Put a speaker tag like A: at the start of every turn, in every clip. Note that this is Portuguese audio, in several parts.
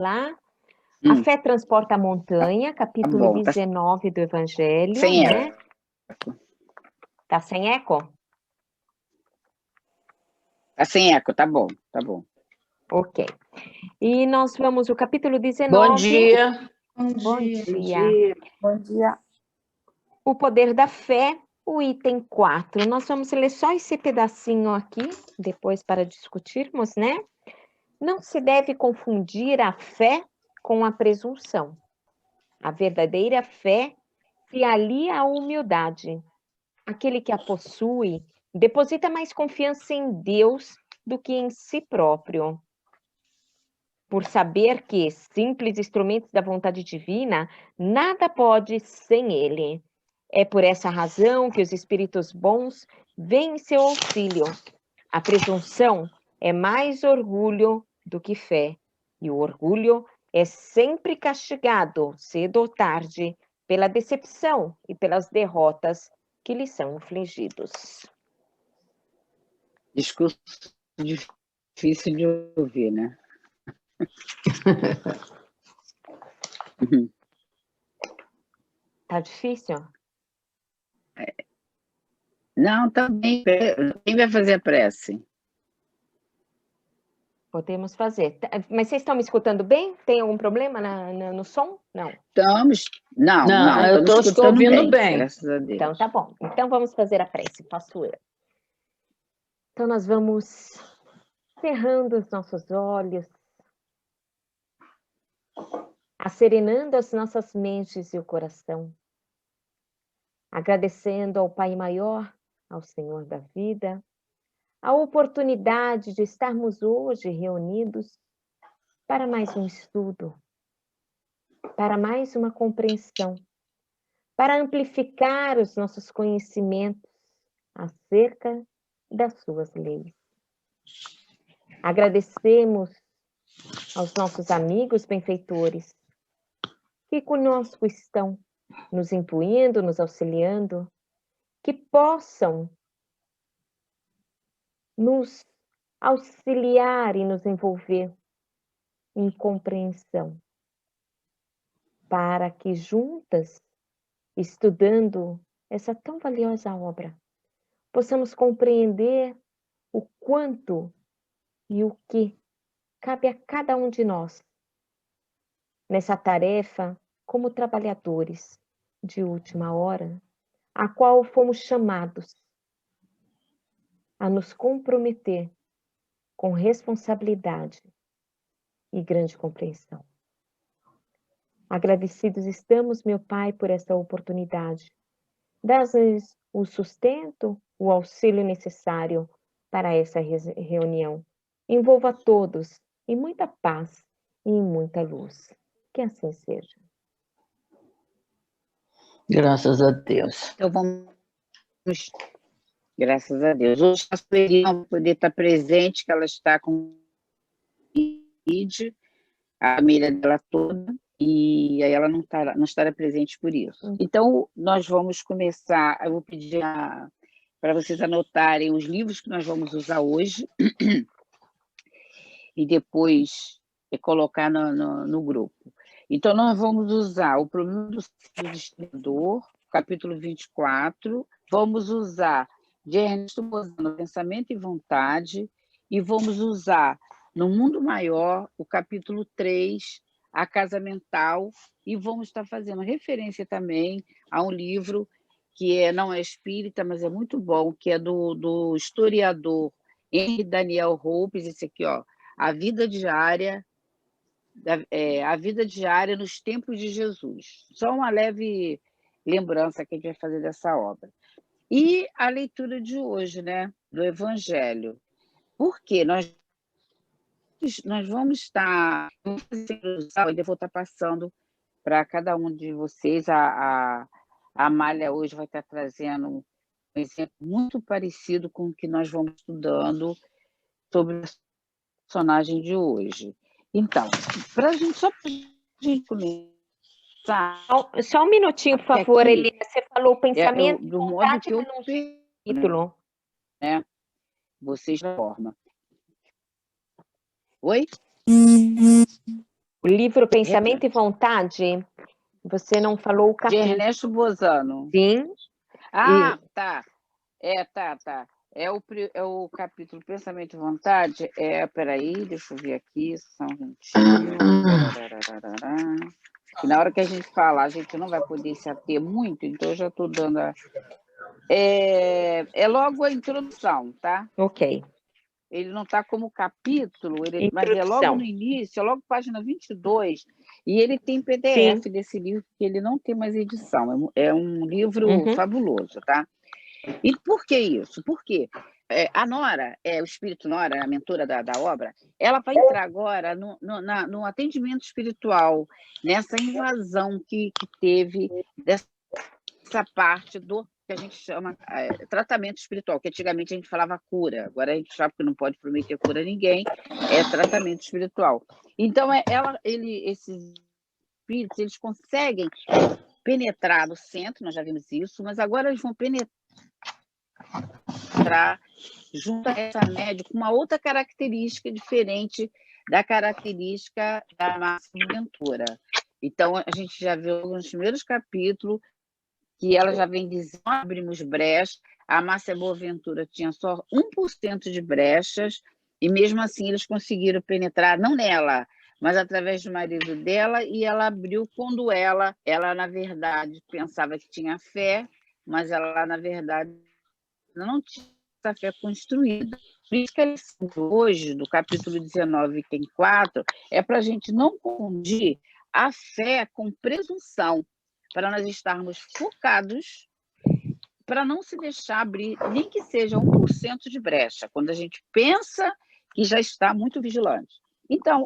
A: lá. A fé transporta a montanha, capítulo 19 do Evangelho.
B: Sem
A: né?
B: eco.
A: Tá sem eco?
B: Tá sem eco, tá bom, tá bom.
A: Ok. E nós vamos o capítulo 19.
C: Bom dia.
A: Bom dia.
D: Bom dia.
A: O poder da fé, o item 4. Nós vamos ler só esse pedacinho aqui, depois para discutirmos, né? Não se deve confundir a fé com a presunção. A verdadeira fé se alia à humildade. Aquele que a possui deposita mais confiança em Deus do que em si próprio. Por saber que, simples instrumentos da vontade divina, nada pode sem ele. É por essa razão que os espíritos bons vêm em seu auxílio. A presunção é mais orgulho do que fé, e o orgulho é sempre castigado, cedo ou tarde, pela decepção e pelas derrotas que lhe são infligidos.
B: Discurso difícil de ouvir, né?
A: Tá difícil?
B: Não, também. Quem vai fazer a prece?
A: Podemos fazer. Mas vocês estão me escutando bem? Tem algum problema no som? Não.
B: Estamos. Não,
C: eu estou ouvindo bem.
B: Graças a Deus.
A: Então tá bom. Então vamos fazer a prece. Faço eu. Então nós vamos cerrando os nossos olhos, acerenando as nossas mentes e o coração, agradecendo ao Pai Maior, ao Senhor da vida, a oportunidade de estarmos hoje reunidos para mais um estudo, para mais uma compreensão, para amplificar os nossos conhecimentos acerca das suas leis. Agradecemos aos nossos amigos benfeitores que conosco estão, nos intuindo, nos auxiliando, que possam nos auxiliar e nos envolver em compreensão, para que juntas, estudando essa tão valiosa obra, possamos compreender o quanto e o que cabe a cada um de nós nessa tarefa como trabalhadores de última hora, a qual fomos chamados a nos comprometer com responsabilidade e grande compreensão. Agradecidos estamos, meu Pai, por essa oportunidade. Dás-nos o sustento, o auxílio necessário para essa reunião. Envolva todos em muita paz e em muita luz. Que assim seja.
C: Graças a Deus.
B: Então vamos. Graças a Deus. Hoje a Sueli não poder estar presente, que ela está com Covid, a família dela toda, e aí ela não estará presente por isso. Então, nós vamos começar, eu vou pedir para vocês anotarem os livros que nós vamos usar hoje, e depois colocar no grupo. Então, nós vamos usar o Problema do Distribuidor, capítulo 24, vamos usar de Ernesto Bozano, Pensamento e Vontade, e vamos usar No Mundo Maior, o capítulo 3, A Casa Mental, e vamos estar fazendo referência também a um livro que não é espírita, mas é muito bom, que é do historiador Henry Daniel Hopes, esse aqui, ó, A Vida Diária nos Tempos de Jesus. Só uma leve lembrança que a gente vai fazer dessa obra. E a leitura de hoje, né, do Evangelho. Por quê? Nós vamos estar... Eu vou estar passando para cada um de vocês. A Amália hoje vai estar trazendo um exemplo muito parecido com o que nós vamos estudando sobre o personagem de hoje. Então, só para a gente começar...
A: Só um minutinho, por favor,
B: aqui,
A: Helena. Você falou pensamento
B: do modo que eu
A: título.
B: Né? Vocês da forma. Oi?
A: O livro Pensamento e Vontade, você não falou o
B: De
A: capítulo.
B: Ernesto Bozano.
A: Sim.
B: Ah, tá. Tá. É o capítulo Pensamento e Vontade. Peraí, deixa eu ver aqui, só um minutinho. Que na hora que a gente falar, a gente não vai poder se ater muito, então eu já estou dando a... É logo a introdução, tá?
A: Ok.
B: Ele não está como capítulo, mas é logo no início, é logo página 22, e ele tem PDF desse livro, que ele não tem mais edição. É um livro fabuloso, tá? E por que isso? Porque a Nora, o espírito Nora, a mentora da obra, ela vai entrar agora no atendimento espiritual, nessa invasão que teve dessa parte do que a gente chama tratamento espiritual, que antigamente a gente falava cura, agora a gente sabe que não pode prometer cura a ninguém, é tratamento espiritual. Então, esses espíritos, eles conseguem penetrar no centro, nós já vimos isso, mas agora eles vão penetrar junto a essa média com uma outra característica diferente da característica da Máxima Ventura. Então, a gente já viu nos primeiros capítulos que ela já vem dizendo, abrimos brechas, a Márcia Boaventura tinha só 1% de brechas, e mesmo assim eles conseguiram penetrar, não nela, mas através do marido dela, e ela abriu quando ela na verdade, pensava que tinha fé, mas ela, na verdade, não tinha essa fé construída. Por isso que a lição hoje, do capítulo 19, item 4, é para a gente não confundir a fé com presunção, para nós estarmos focados, para não se deixar abrir, nem que seja 1% de brecha, quando a gente pensa que já está muito vigilante. Então,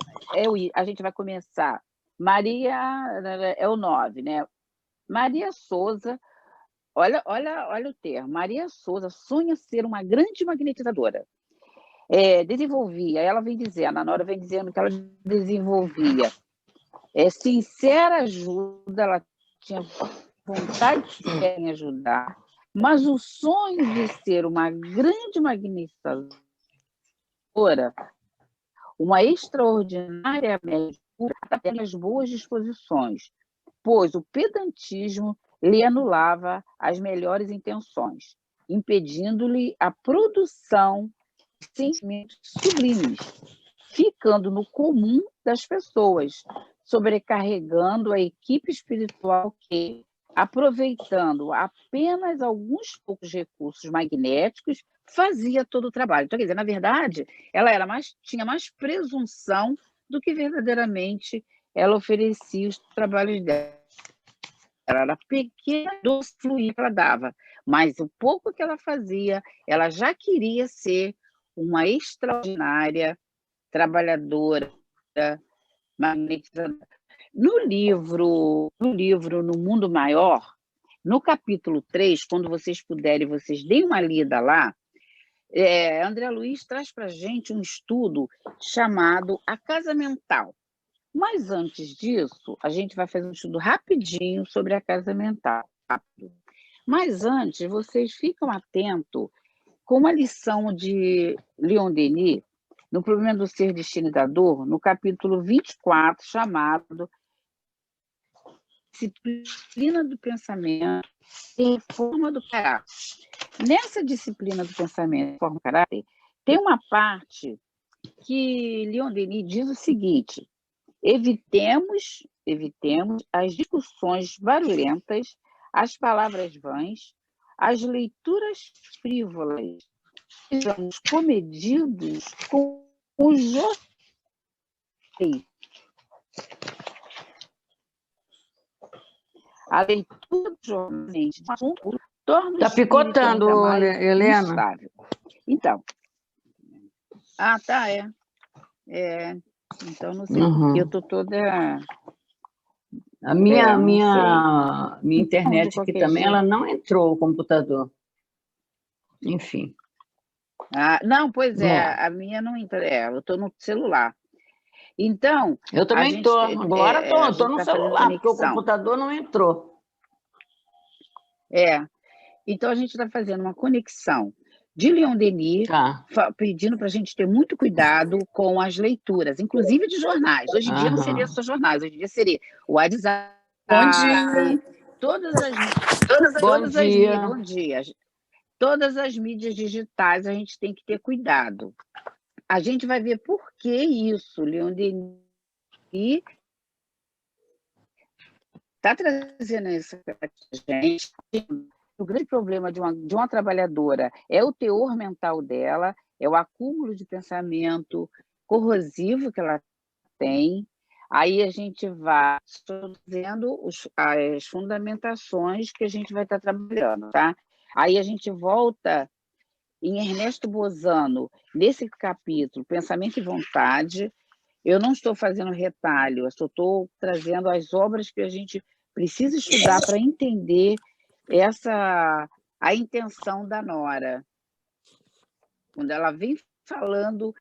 B: a gente vai começar. Maria é o 9, né? Maria Souza, olha o termo. Maria Souza sonha ser uma grande magnetizadora. Desenvolvia, ela vem dizendo, a Nora vem dizendo que ela desenvolvia sincera ajuda, ela tinha vontade de ajudar, mas o sonho de ser uma grande magnetizadora, uma extraordinária médica, tem as boas disposições, pois o pedantismo lhe anulava as melhores intenções, impedindo-lhe a produção de sentimentos sublimes, ficando no comum das pessoas, sobrecarregando a equipe espiritual que, aproveitando apenas alguns poucos recursos magnéticos, fazia todo o trabalho. Então, quer dizer, na verdade, ela tinha mais presunção do que verdadeiramente ela oferecia os trabalhos dela. Ela era pequena do fluir que ela dava, mas o pouco que ela fazia, ela já queria ser uma extraordinária trabalhadora, magnetizadora. No livro No Mundo Maior, no capítulo 3, quando vocês puderem, vocês deem uma lida lá, André Luiz traz para a gente um estudo chamado A Casa Mental. Mas antes disso, a gente vai fazer um estudo rapidinho sobre a casa mental. Mas antes, vocês ficam atentos com uma lição de Leon Denis, no Problema do Ser, Destino e da Dor, no capítulo 24, chamado Disciplina do Pensamento e Forma do Caráter. Nessa disciplina do pensamento e forma do caráter, tem uma parte que Leon Denis diz o seguinte: evitemos as discussões barulhentas, as palavras vãs, as leituras frívolas. Sejamos comedidos com os a leitura do jornal torna
C: Está picotando, Helena.
B: instável. Então, tá, então, não sei porque eu estou toda...
C: A minha internet aqui também,
B: jeito.
C: ela não entrou, o computador. Enfim.
B: Não, pois a minha não entra, eu estou no celular. Então...
C: Eu também estou, agora estou no celular, porque o computador não entrou.
B: Então, a gente está fazendo uma conexão de Leon Denis,
C: Tá.
B: pedindo para a gente ter muito cuidado com as leituras, inclusive de jornais. Hoje em dia não seria só jornais, hoje em dia seria o WhatsApp,
D: Bom dia.
B: todas as
C: Bom
B: dia. Todas as mídias digitais a gente tem que ter cuidado. A gente vai ver por que isso, Leon Denis está trazendo isso para a gente. O grande problema de uma trabalhadora é o teor mental dela, é o acúmulo de pensamento corrosivo que ela tem. Aí a gente vai fazendo as fundamentações que a gente vai estar trabalhando, tá? Aí a gente volta em Ernesto Bozano, nesse capítulo, Pensamento e Vontade. Eu não estou fazendo retalho, eu só estou trazendo as obras que a gente precisa estudar para entender a intenção da Nora. Quando ela vem falando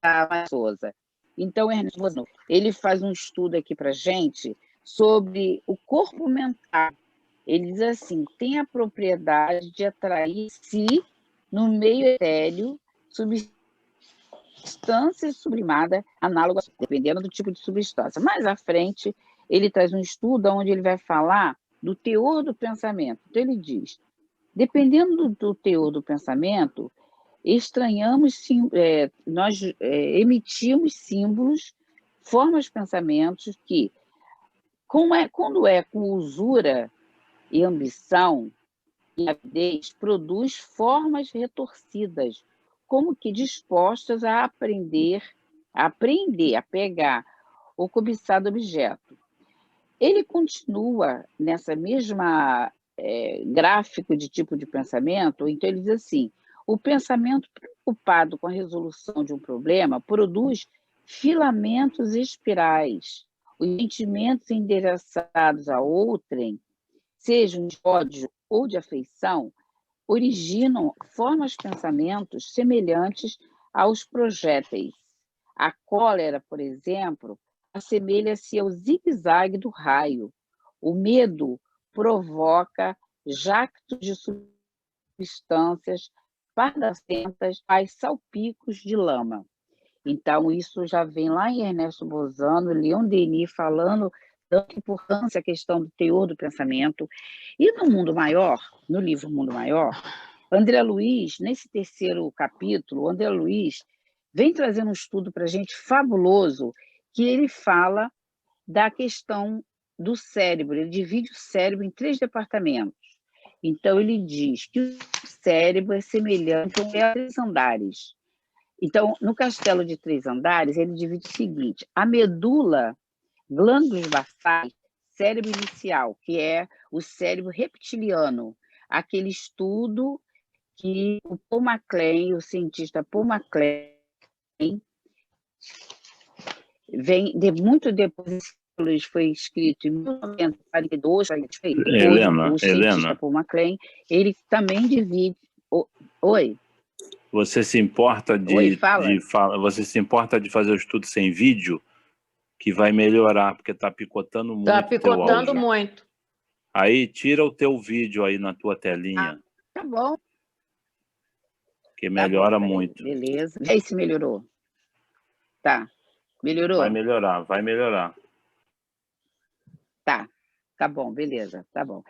B: da Souza. Então, Ernesto Bozano, ele faz um estudo aqui para a gente sobre o corpo mental. Ele diz assim, tem a propriedade de atrair si no meio etéreo substância sublimada análoga, dependendo do tipo de substância. Mais à frente, ele traz um estudo onde ele vai falar do teor do pensamento. Então, ele diz, dependendo do teor do pensamento, nós emitimos símbolos, formas de pensamentos que, quando é com usura e ambição e avidez, produz formas retorcidas, como que dispostas a a pegar o cobiçado objeto. Ele continua nessa mesma gráfico de tipo de pensamento, então ele diz assim, o pensamento preocupado com a resolução de um problema produz filamentos espirais. Os sentimentos endereçados a outrem, sejam de ódio ou de afeição, originam formas de pensamentos semelhantes aos projéteis. A cólera, por exemplo, assemelha-se ao zigue-zague do raio. O medo provoca jactos de substâncias pardacentas, faz salpicos de lama. Então, isso já vem lá em Ernesto Bozano, Leon Denis falando da importância, a questão do teor do pensamento. E no Mundo Maior, no livro Mundo Maior, André Luiz, nesse terceiro capítulo, André Luiz vem trazendo um estudo para a gente fabuloso, que ele fala da questão do cérebro. Ele divide o cérebro em 3 departamentos. Então, ele diz que o cérebro é semelhante a 3 andares. Então, no castelo de 3 andares, ele divide o seguinte, a medula, glândulos basais, cérebro inicial, que é o cérebro reptiliano, aquele estudo que o Paul MacLean, o cientista Paul MacLean, vem muito depois, foi escrito em 1942, o cientista Paul MacLean, ele também divide... Oi?
E: Você se importa você se importa de fazer o estudo sem vídeo, que vai melhorar, porque está picotando muito.
C: Está picotando muito.
E: Aí tira o teu vídeo aí na tua telinha.
B: Tá bom.
E: Que melhora muito.
B: Beleza. E aí se melhorou? Tá. Melhorou?
E: Vai melhorar, vai melhorar.
B: Tá bom, beleza, tá bom.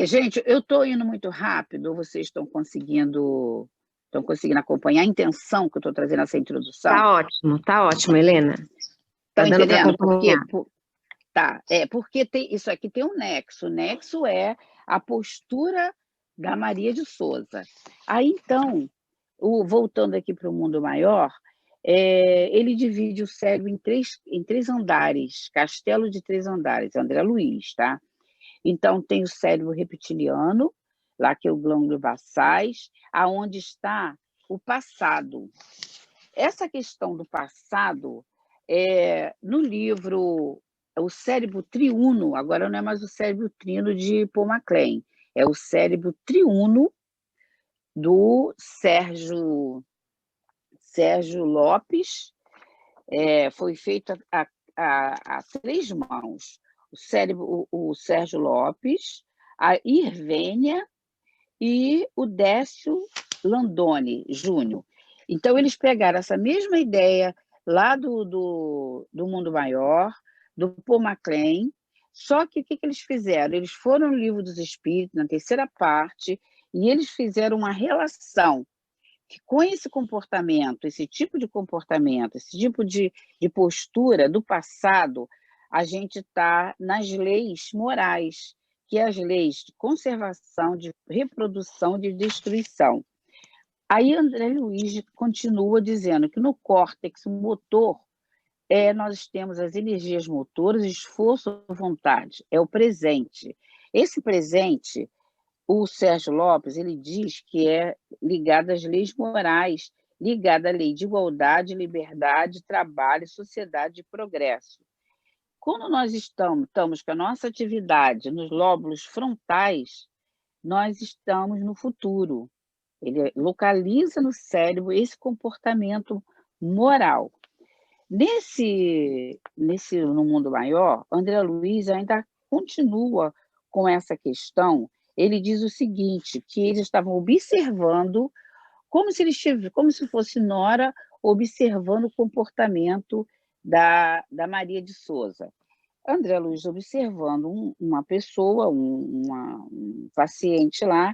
B: Gente, eu estou indo muito rápido, vocês estão conseguindo acompanhar a intenção que eu estou trazendo nessa introdução?
A: Tá ótimo, Helena.
B: Tá entendendo? Porque isso aqui tem um nexo. O nexo é a postura da Maria de Souza. Aí, então, voltando aqui para o Mundo Maior, ele divide o cérebro em três andares, castelo de 3 andares, André Luiz, tá? Então, tem o cérebro reptiliano, lá que é o glândula basais, aonde está o passado. Essa questão do passado, no livro O Cérebro Triuno, agora não é mais o Cérebro Trino de Paul MacLean, é o Cérebro Triuno do Sérgio Lopes, foi feito a 3 mãos. O Sérgio Lopes, a Irvênia e o Décio Landoni Júnior. Então, eles pegaram essa mesma ideia lá do Mundo Maior, do Paul MacLean, só que o que eles fizeram? Eles foram no Livro dos Espíritos, na terceira parte, e eles fizeram uma relação que com esse comportamento, esse tipo de comportamento, esse tipo de postura do passado, a gente está nas leis morais, que é as leis de conservação, de reprodução, de destruição. Aí André Luiz continua dizendo que no córtex motor nós temos as energias motoras, esforço, vontade, é o presente. Esse presente, o Sérgio Lopes, ele diz que é ligado às leis morais, ligado à lei de igualdade, liberdade, trabalho, sociedade e progresso. Quando nós estamos com a nossa atividade nos lóbulos frontais, nós estamos no futuro. Ele localiza no cérebro esse comportamento moral. No Mundo Maior, André Luiz ainda continua com essa questão. Ele diz o seguinte, que eles estavam observando, como se fosse Nora observando o comportamento da Maria de Souza. André Luiz observando uma pessoa, um paciente lá,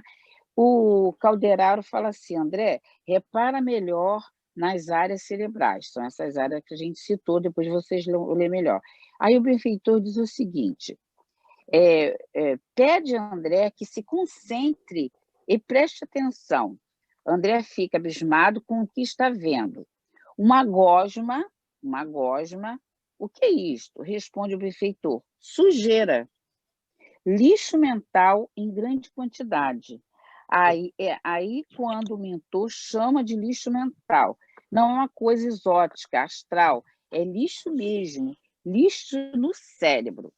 B: o Calderaro fala assim, André, repara melhor nas áreas cerebrais, são essas áreas que a gente citou, depois vocês lêem melhor. Aí o benfeitor diz o seguinte, pede a André que se concentre e preste atenção. André fica abismado com o que está vendo. Uma gosma, o que é isto? Responde o benfeitor, sujeira, lixo mental em grande quantidade. Aí quando o mentor chama de lixo mental, não é uma coisa exótica, astral, é lixo mesmo, lixo no cérebro.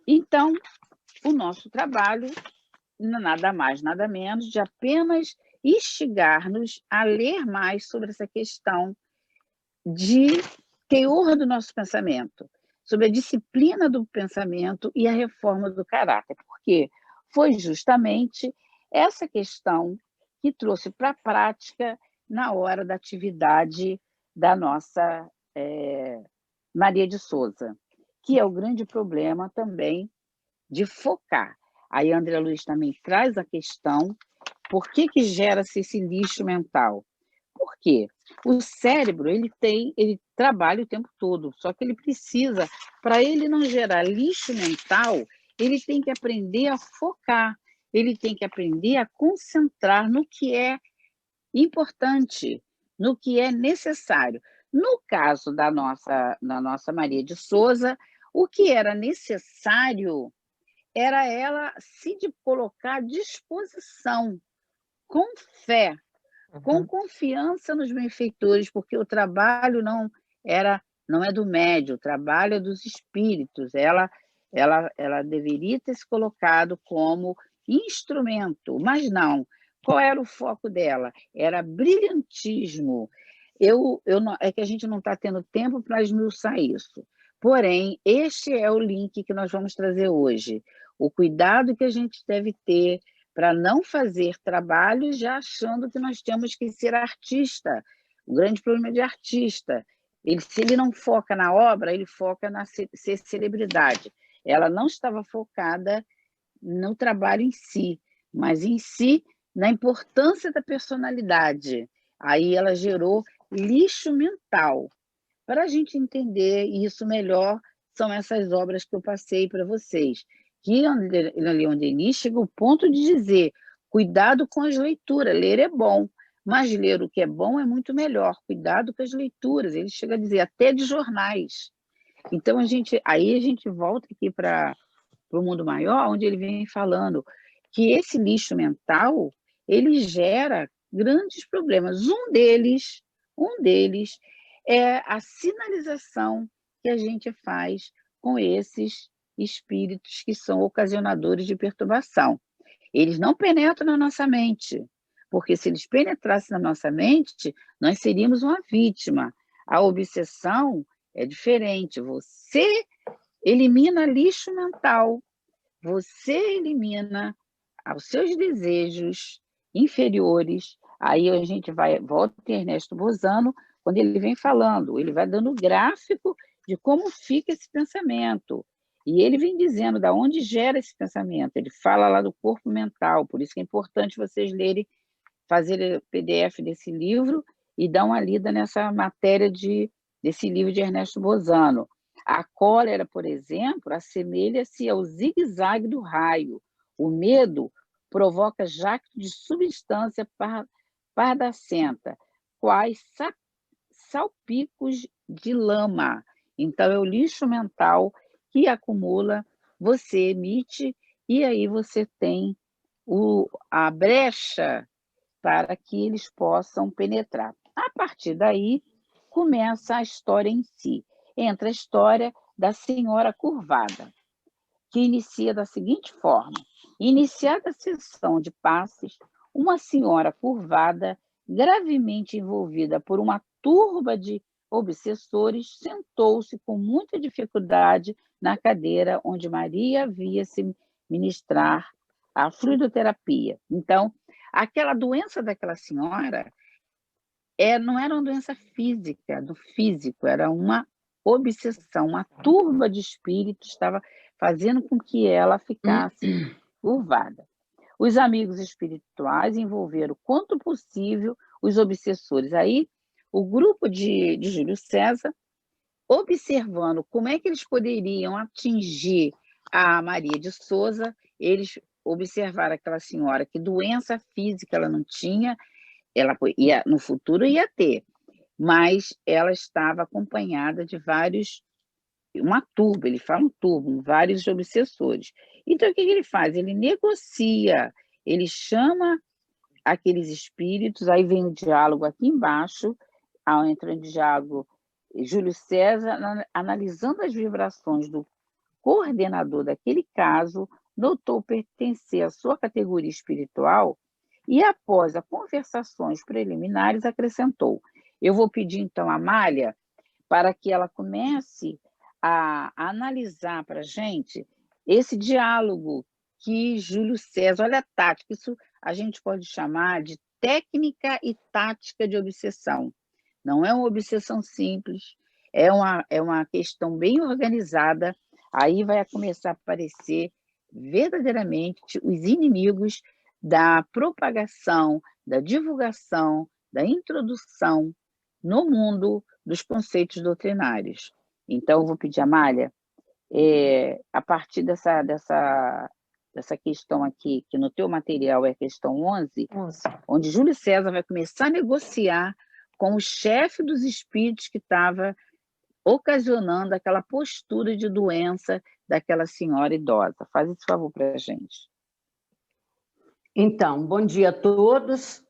B: Então, o nosso trabalho, nada mais, nada menos, de apenas instigar-nos a ler mais sobre essa questão de teor do nosso pensamento, sobre a disciplina do pensamento e a reforma do caráter, porque foi justamente essa questão que trouxe para a prática na hora da atividade da nossa Maria de Souza, que é o grande problema também de focar. Aí André Luiz também traz a questão, por que gera-se esse lixo mental? Por quê? O cérebro, ele trabalha o tempo todo, só que ele precisa, para ele não gerar lixo mental, ele tem que aprender a focar, ele tem que aprender a concentrar no que é importante, no que é necessário. No caso da nossa Maria de Souza, o que era necessário era ela se colocar à disposição, com fé, com confiança nos benfeitores, porque o trabalho não é do médium, o trabalho é dos espíritos. Ela deveria ter se colocado como instrumento, mas não. Qual era o foco dela? Era brilhantismo. É que a gente não está tendo tempo para esmiuçar isso. Porém, este é o link que nós vamos trazer hoje. O cuidado que a gente deve ter para não fazer trabalho já achando que nós temos que ser artista. O grande problema de artista, se ele não foca na obra, ele foca na ser celebridade. Ela não estava focada no trabalho em si, mas em si, na importância da personalidade. Aí ela gerou lixo mental. Para a gente entender isso melhor, são essas obras que eu passei para vocês. Que Leon Denis chega ao ponto de dizer, cuidado com as leituras, ler é bom, mas ler o que é bom é muito melhor, cuidado com as leituras, ele chega a dizer, até de jornais. Então, aí a gente volta aqui para o Mundo Maior, onde ele vem falando que esse lixo mental, ele gera grandes problemas. Um deles é a sinalização que a gente faz com esses espíritos que são ocasionadores de perturbação. Eles não penetram na nossa mente, porque se eles penetrassem na nossa mente, nós seríamos uma vítima. A obsessão é diferente. Você elimina lixo mental, você elimina aos seus desejos inferiores. Aí a gente volta em Ernesto Bozano, quando ele vem falando, ele vai dando gráfico de como fica esse pensamento. E ele vem dizendo de onde gera esse pensamento. Ele fala lá do corpo mental, por isso que é importante vocês lerem, fazer o PDF desse livro e dar uma lida nessa matéria desse livro de Ernesto Bozano. A cólera, por exemplo, assemelha-se ao zigue-zague do raio. O medo provoca jacto de substância pardacenta, quais salpicos de lama. Então, é o lixo mental que acumula, você emite, e aí você tem a brecha para que eles possam penetrar. A partir daí, começa a história em si. Entra a história da senhora curvada, que inicia da seguinte forma. Iniciada a sessão de passes, uma senhora curvada, gravemente envolvida por uma turba de obsessores, sentou-se com muita dificuldade na cadeira onde Maria havia se ministrar a fluidoterapia. Então, aquela doença daquela senhora não era uma doença física, do físico, era uma obsessão, uma turba de espíritos estava fazendo com que ela ficasse curvada. Os amigos espirituais envolveram quanto possível os obsessores. Aí, o grupo de Júlio César, observando como é que eles poderiam atingir a Maria de Souza, eles observaram aquela senhora que doença física ela não tinha, ela no futuro ia ter, mas ela estava acompanhada de uma turba, ele fala um turbo, vários obsessores. Então, o que ele faz? Ele negocia, ele chama aqueles espíritos, aí vem o diálogo aqui embaixo, entra em diálogo Júlio César, analisando as vibrações do coordenador daquele caso, notou pertencer à sua categoria espiritual e, após as conversações preliminares, acrescentou: eu vou pedir, então, a Amália para que ela comece a analisar para a gente esse diálogo que Júlio César, olha a tática, isso a gente pode chamar de técnica e tática de obsessão. Não é uma obsessão simples, é uma questão bem organizada, aí vai começar a aparecer verdadeiramente os inimigos da propagação, da divulgação, da introdução no mundo dos conceitos doutrinários. Então, eu vou pedir a Amália, a partir dessa questão aqui, que no teu material é a questão 11, onde Júlio César vai começar a negociar com o chefe dos espíritos que estava ocasionando aquela postura de doença daquela senhora idosa. Faz esse favor para a gente.
C: Então, bom dia a todos,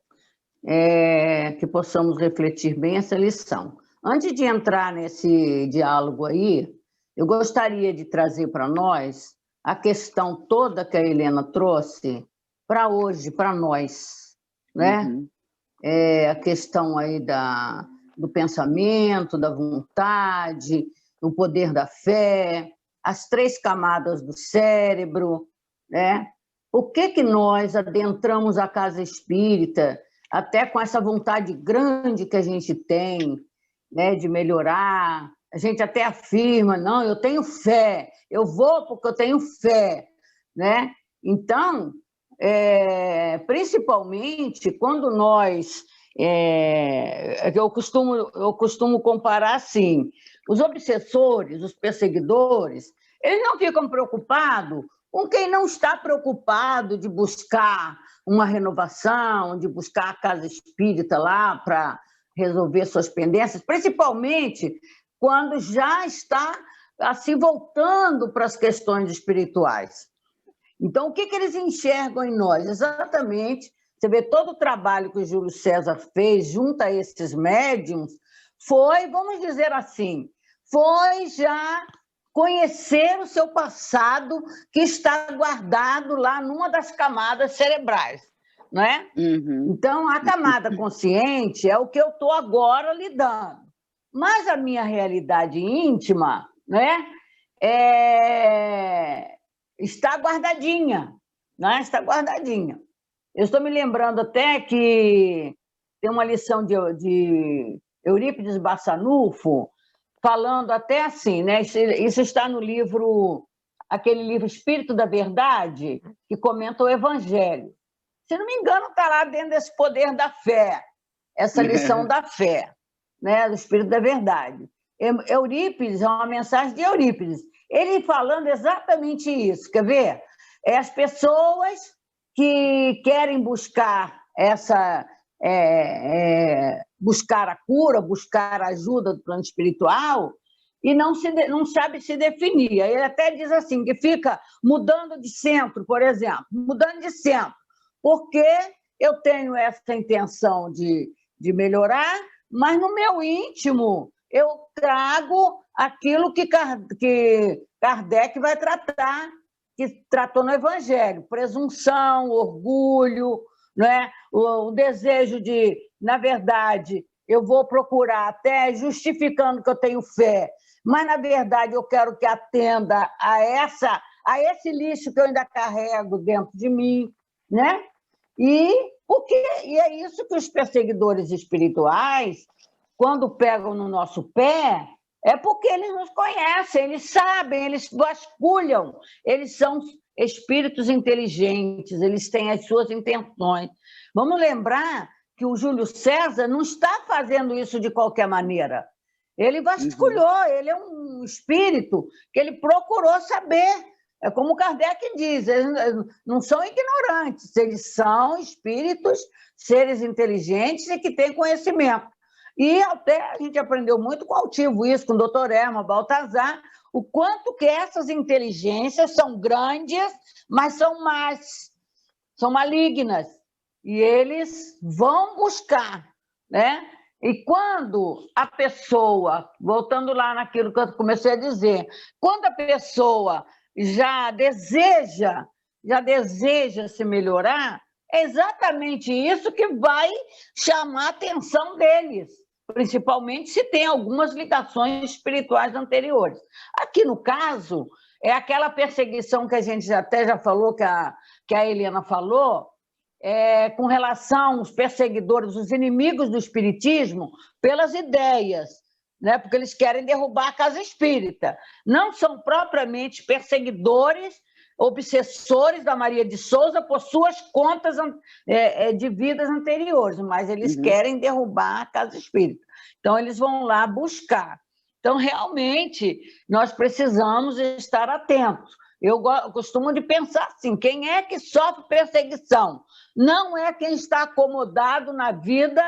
C: que possamos refletir bem essa lição. Antes de entrar nesse diálogo aí, eu gostaria de trazer para nós a questão toda que a Helena trouxe para hoje, para nós, né? Uhum. A questão aí do pensamento, da vontade, do poder da fé, as 3 camadas do cérebro, né? Por que nós adentramos a casa espírita até com essa vontade grande que a gente tem, né, de melhorar? A gente até afirma, não, eu tenho fé, eu vou porque eu tenho fé, né? Então, principalmente quando nós... eu costumo comparar assim, os obsessores, os perseguidores, eles não ficam preocupados com quem não está preocupado de buscar uma renovação, de buscar a casa espírita lá para resolver suas pendências, principalmente quando já está assim voltando para as questões espirituais. Então, o que eles enxergam em nós? Exatamente, você vê todo o trabalho que o Júlio César fez junto a esses médiums, foi, vamos dizer assim, foi já conhecer o seu passado que está guardado lá numa das camadas cerebrais, não é? Uhum. Então, a camada consciente é o que eu estou agora lidando. Mas a minha realidade íntima, né, está guardadinha. né? Está guardadinha. Eu estou me lembrando até que tem uma lição de Eurípides Barçanufo, falando até assim, né? Isso está no livro, aquele livro Espírito da Verdade, que comenta o Evangelho. Se não me engano, está lá dentro desse poder da fé, essa lição da fé, né? Do Espírito da Verdade. Eurípides, é uma mensagem de Eurípides, ele falando exatamente isso, quer ver? As pessoas que querem buscar buscar a cura, buscar a ajuda do plano espiritual, e não sabe se definir. Ele até diz assim, que fica mudando de centro, por exemplo, mudando de centro, porque eu tenho essa intenção de melhorar, mas no meu íntimo eu trago aquilo que Kardec vai tratar, que tratou no Evangelho, presunção, orgulho, né? O desejo de, na verdade, eu vou procurar até justificando que eu tenho fé, mas, na verdade, eu quero que atenda a esse lixo que eu ainda carrego dentro de mim, né? E é isso que os perseguidores espirituais, quando pegam no nosso pé, é porque eles nos conhecem, eles sabem, eles vasculham, eles são espíritos inteligentes, eles têm as suas intenções. Vamos lembrar que o Júlio César não está fazendo isso de qualquer maneira. Ele vasculhou, ele é um espírito que ele procurou saber. É como Kardec diz, eles não são ignorantes, eles são espíritos, seres inteligentes e que têm conhecimento. E até a gente aprendeu muito com o Altivo isso, com o doutor Herman Baltazar, o quanto que essas inteligências são grandes, mas são más, são malignas. E eles vão buscar, né? E quando a pessoa, voltando lá naquilo que eu comecei a dizer, quando a pessoa já deseja se melhorar, é exatamente isso que vai chamar a atenção deles, principalmente se tem algumas ligações espirituais anteriores. Aqui, no caso, é aquela perseguição que a gente até já falou, que a Helena falou, com relação aos perseguidores, os inimigos do espiritismo, pelas ideias, né? Porque eles querem derrubar a casa espírita. Não são propriamente perseguidores, obsessores da Maria de Souza por suas contas de vidas anteriores, mas eles querem derrubar a casa espírita. Então, eles vão lá buscar. Então, realmente, nós precisamos estar atentos. Eu costumo de pensar assim, quem é que sofre perseguição? Não é quem está acomodado na vida,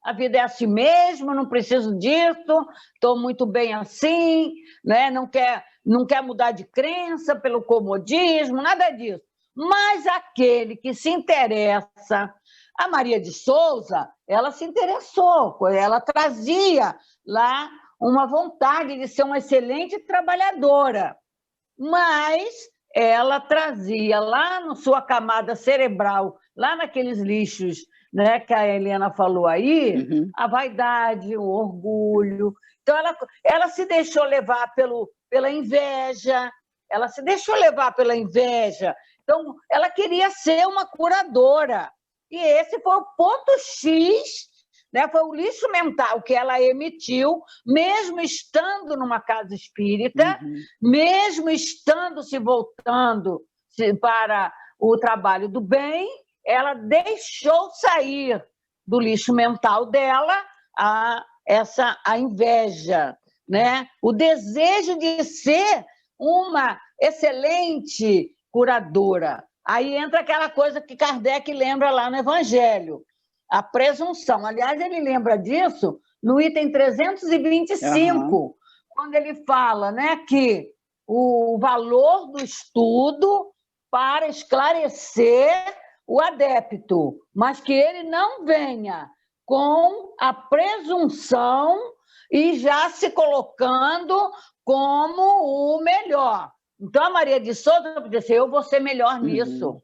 C: a vida é assim mesmo, não preciso disso, estou muito bem assim, né? Não quer mudar de crença pelo comodismo, nada disso. Mas aquele que se interessa, a Maria de Souza, ela se interessou, ela trazia lá uma vontade de ser uma excelente trabalhadora, mas ela trazia lá na sua camada cerebral, lá naqueles lixos, né, que a Helena falou aí, a vaidade, o orgulho. Então, ela se deixou levar pela inveja, Então, ela queria ser uma curadora. E esse foi o ponto X, né? Foi o lixo mental que ela emitiu, mesmo estando numa casa espírita, mesmo estando se voltando para o trabalho do bem, ela deixou sair do lixo mental dela a inveja, né? O desejo de ser uma excelente curadora. Aí entra aquela coisa que Kardec lembra lá no Evangelho, a presunção. Aliás, ele lembra disso no item 325, quando ele fala, né, que o valor do estudo para esclarecer o adepto, mas que ele não venha com a presunção e já se colocando como o melhor. Então, a Maria de Souza podia dizer, eu vou ser melhor nisso,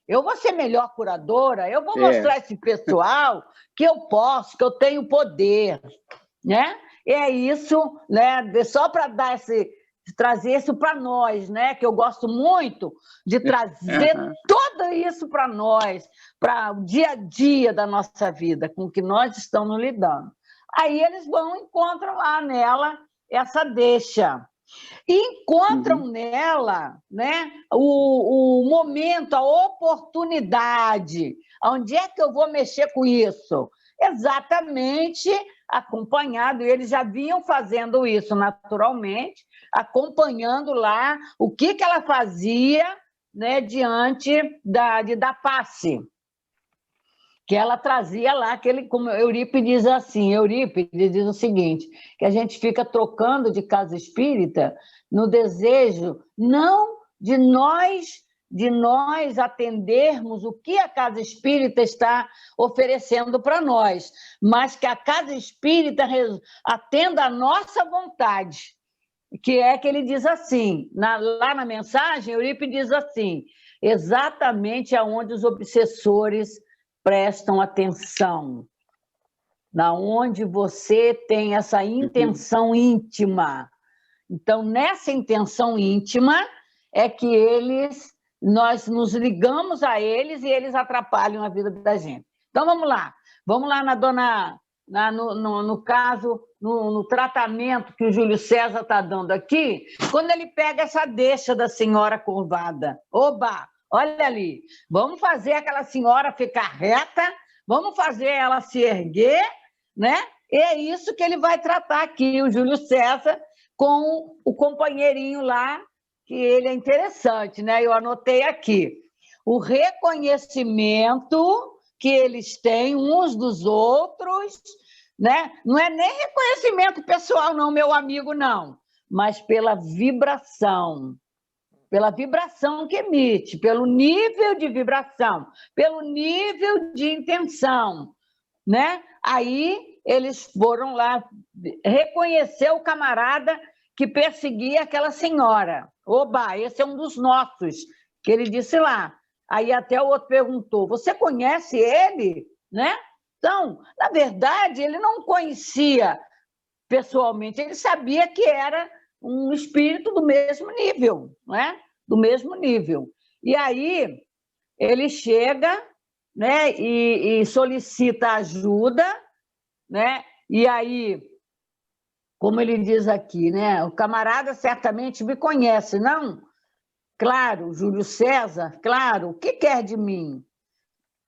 C: eu vou ser melhor curadora, eu vou mostrar a esse pessoal que eu posso, que eu tenho poder, né? E é isso, né? Só para dar de trazer isso para nós, né? Que eu gosto muito de trazer tudo isso para nós, para o dia a dia da nossa vida, com o que nós estamos lidando. Aí eles vão e encontram lá nela essa deixa. E encontram nela, né, o momento, a oportunidade. Onde é que eu vou mexer com isso? Exatamente acompanhado, eles já vinham fazendo isso naturalmente, acompanhando lá o que ela fazia, né, diante da passe. Que ela trazia lá, como Eurípides diz assim, Eurípides diz o seguinte, que a gente fica trocando de casa espírita no desejo não de nós atendermos o que a casa espírita está oferecendo para nós, mas que a casa espírita atenda a nossa vontade, que é que ele diz assim, lá na mensagem, Eurípides diz assim, exatamente aonde os obsessores prestam atenção, na onde você tem essa intenção íntima. Então, nessa intenção íntima é que nós nos ligamos a eles e eles atrapalham a vida da gente. Então, vamos lá no caso, no tratamento que o Júlio César está dando aqui, quando ele pega essa deixa da senhora curvada, oba! Olha ali, vamos fazer aquela senhora ficar reta, vamos fazer ela se erguer, né? E é isso que ele vai tratar aqui, o Júlio César, com o companheirinho lá, que ele é interessante, né? Eu anotei aqui. O reconhecimento que eles têm uns dos outros, né? Não é nem reconhecimento pessoal, não, meu amigo, não, mas pela vibração que emite, pelo nível de vibração, pelo nível de intenção, né? Aí eles foram lá reconhecer o camarada que perseguia aquela senhora. Oba, esse é um dos nossos, que ele disse lá. Aí até o outro perguntou, você conhece ele? Né? Então, na verdade, ele não conhecia pessoalmente, ele sabia que era um espírito do mesmo nível, não é? Do mesmo nível. E aí ele chega, né, e solicita ajuda, né? E aí, como ele diz aqui, né, o camarada certamente me conhece, não? Claro, Júlio César, claro, o que quer de mim?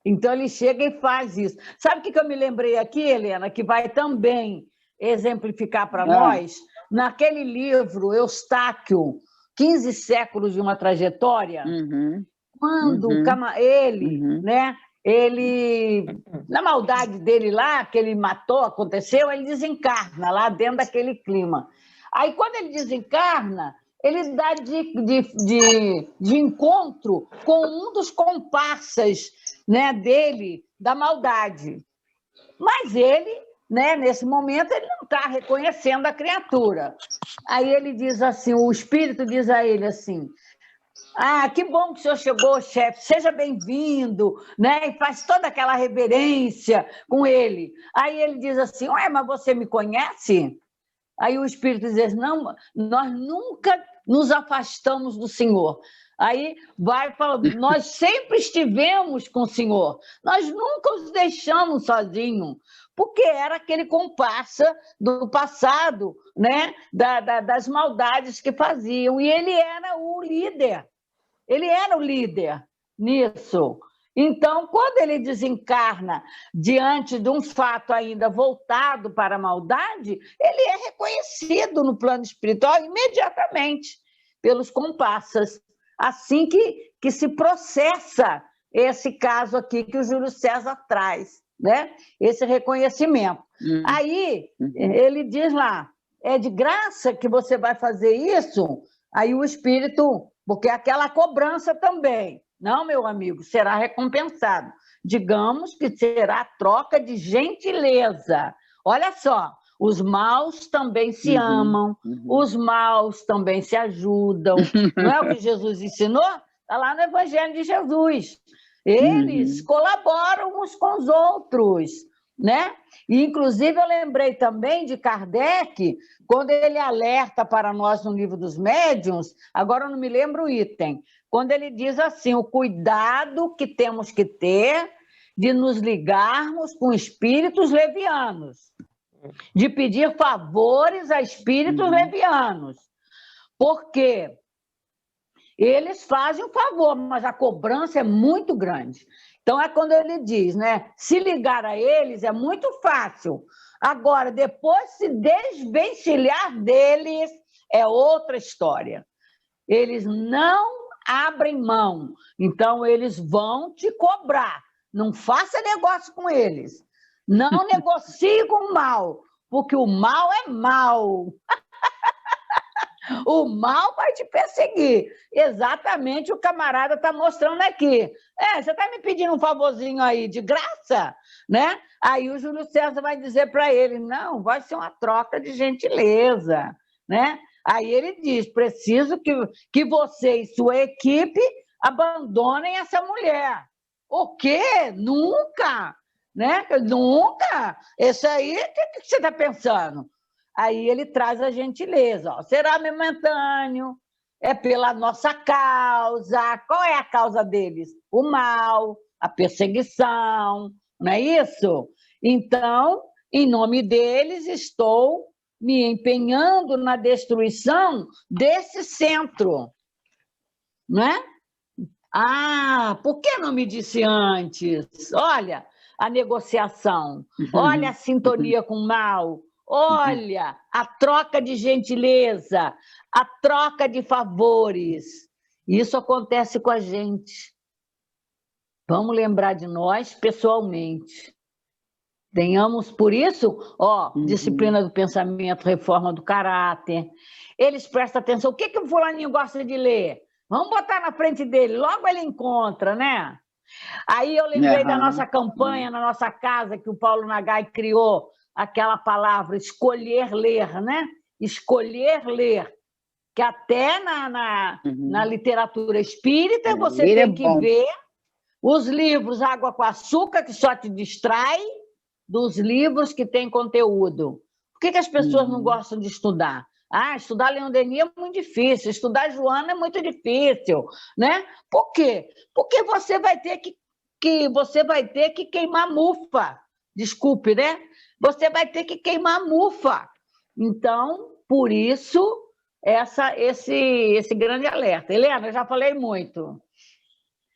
C: Então ele chega e faz isso. Sabe o que eu me lembrei aqui, Helena, que vai também exemplificar para nós? Naquele livro, Eustáquio, 15 séculos de uma trajetória, quando ele, né, ele, na maldade dele lá, que ele matou, aconteceu, ele desencarna lá dentro daquele clima. Aí, quando ele desencarna, ele dá de encontro com um dos comparsas, né, dele, da maldade. Mas ele, né, nesse momento, ele não está reconhecendo a criatura. Aí ele diz assim, o espírito diz a ele assim, que bom que o senhor chegou, chefe, seja bem-vindo, né? E faz toda aquela reverência com ele. Aí ele diz assim, ué, mas você me conhece? Aí o espírito diz, não, nós nunca nos afastamos do senhor. Aí vai falando, nós sempre estivemos com o senhor, nós nunca os deixamos sozinhos, porque era aquele comparsa do passado, né? Das maldades que faziam, e ele era o líder nisso. Então, quando ele desencarna diante de um fato ainda voltado para a maldade, ele é reconhecido no plano espiritual imediatamente pelos comparsas. Assim que se processa esse caso aqui que o Júlio César traz, né? Esse reconhecimento. Aí ele diz lá, é de graça que você vai fazer isso? Aí o espírito, porque é aquela cobrança também, não, meu amigo, será recompensado. Digamos que será troca de gentileza. Olha só, os maus também se amam, os maus também se ajudam. Não é o que Jesus ensinou? Está lá no Evangelho de Jesus. Eles colaboram uns com os outros. né? E, inclusive, eu lembrei também de Kardec, quando ele alerta para nós no Livro dos Médiuns, agora eu não me lembro o item, quando ele diz assim, o cuidado que temos que ter de nos ligarmos com espíritos levianos, de pedir favores a espíritos levianos, porque eles fazem um favor, mas a cobrança é muito grande. Então, é quando ele diz, né? Se ligar a eles é muito fácil. Agora, depois se desvencilhar deles é outra história. Eles não abrem mão. Então, eles vão te cobrar. Não faça negócio com eles. Não negocie com o mal, porque o mal é mal. O mal vai te perseguir. Exatamente o camarada está mostrando aqui. Você está me pedindo um favorzinho aí de graça, né? Aí o Júlio César vai dizer para ele, não, vai ser uma troca de gentileza, né? Aí ele diz, preciso que você e sua equipe abandonem essa mulher. O quê? Nunca, né? Nunca? Esse aí, o que você está pensando? Aí ele traz a gentileza, ó, será momentâneo, é pela nossa causa. Qual é a causa deles? O mal, a perseguição, não é isso? Então, em nome deles, estou me empenhando na destruição desse centro, não é? Ah, por que não me disse antes? Olha a negociação, olha a sintonia com o mal, olha a troca de gentileza, a troca de favores. Isso acontece com a gente. Vamos lembrar de nós pessoalmente. Tenhamos, por isso, disciplina do pensamento, reforma do caráter. Eles prestam atenção. O que o fulaninho gosta de ler? Vamos botar na frente dele, logo ele encontra, né? Aí eu lembrei da nossa campanha na nossa casa, que o Paulo Nagai criou, aquela palavra, escolher ler, né? Escolher ler. Que até na literatura espírita você tem que ver os livros Água com Açúcar, que só te distrai, dos livros que têm conteúdo. Por que as pessoas não gostam de estudar? Estudar Leon Denis é muito difícil, estudar Joana é muito difícil, né? Por quê? Porque você vai ter que queimar mufa. Desculpe, né? Você vai ter que queimar mufa. Então, por isso, esse grande alerta. Helena, eu já falei muito.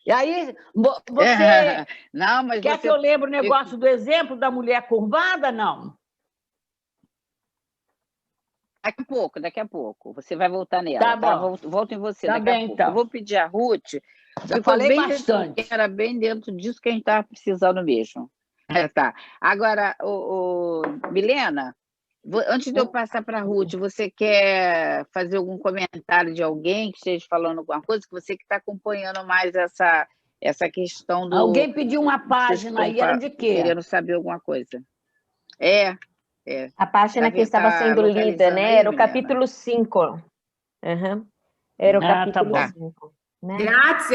C: E aí, você quer que eu lembre o negócio do exemplo da mulher curvada? Não.
B: Daqui a pouco. Você vai voltar nela, tá? Volto em você daqui a pouco.
C: Então.
B: Eu vou pedir a Ruth.
C: Já falei bastante.
B: Era bem dentro disso que a gente estava precisando mesmo. Tá. Agora, Milena, antes de eu passar para a Ruth, você quer fazer algum comentário de alguém que esteja falando alguma coisa? Que você que está acompanhando mais essa questão do...
C: Alguém pediu uma página aí, era de quê?
B: Querendo saber alguma coisa.
A: A página que estava sendo lida, né? Era o capítulo 5. Era o capítulo 5. Né?
D: Grátis,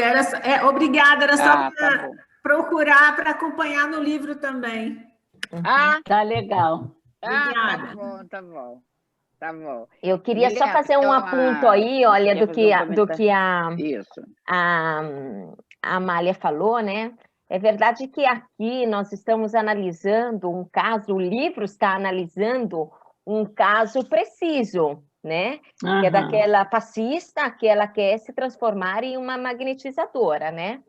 D: obrigada, era só para procurar, para acompanhar no livro também.
C: Tá legal.
D: Obrigada.
B: Tá bom.
A: Eu queria só fazer um aponto aí, olha, do que a Amália falou, né? É verdade que aqui nós estamos analisando um caso, o livro está analisando um caso preciso, né? Que é daquela passista que ela quer se transformar em uma magnetizadora, né?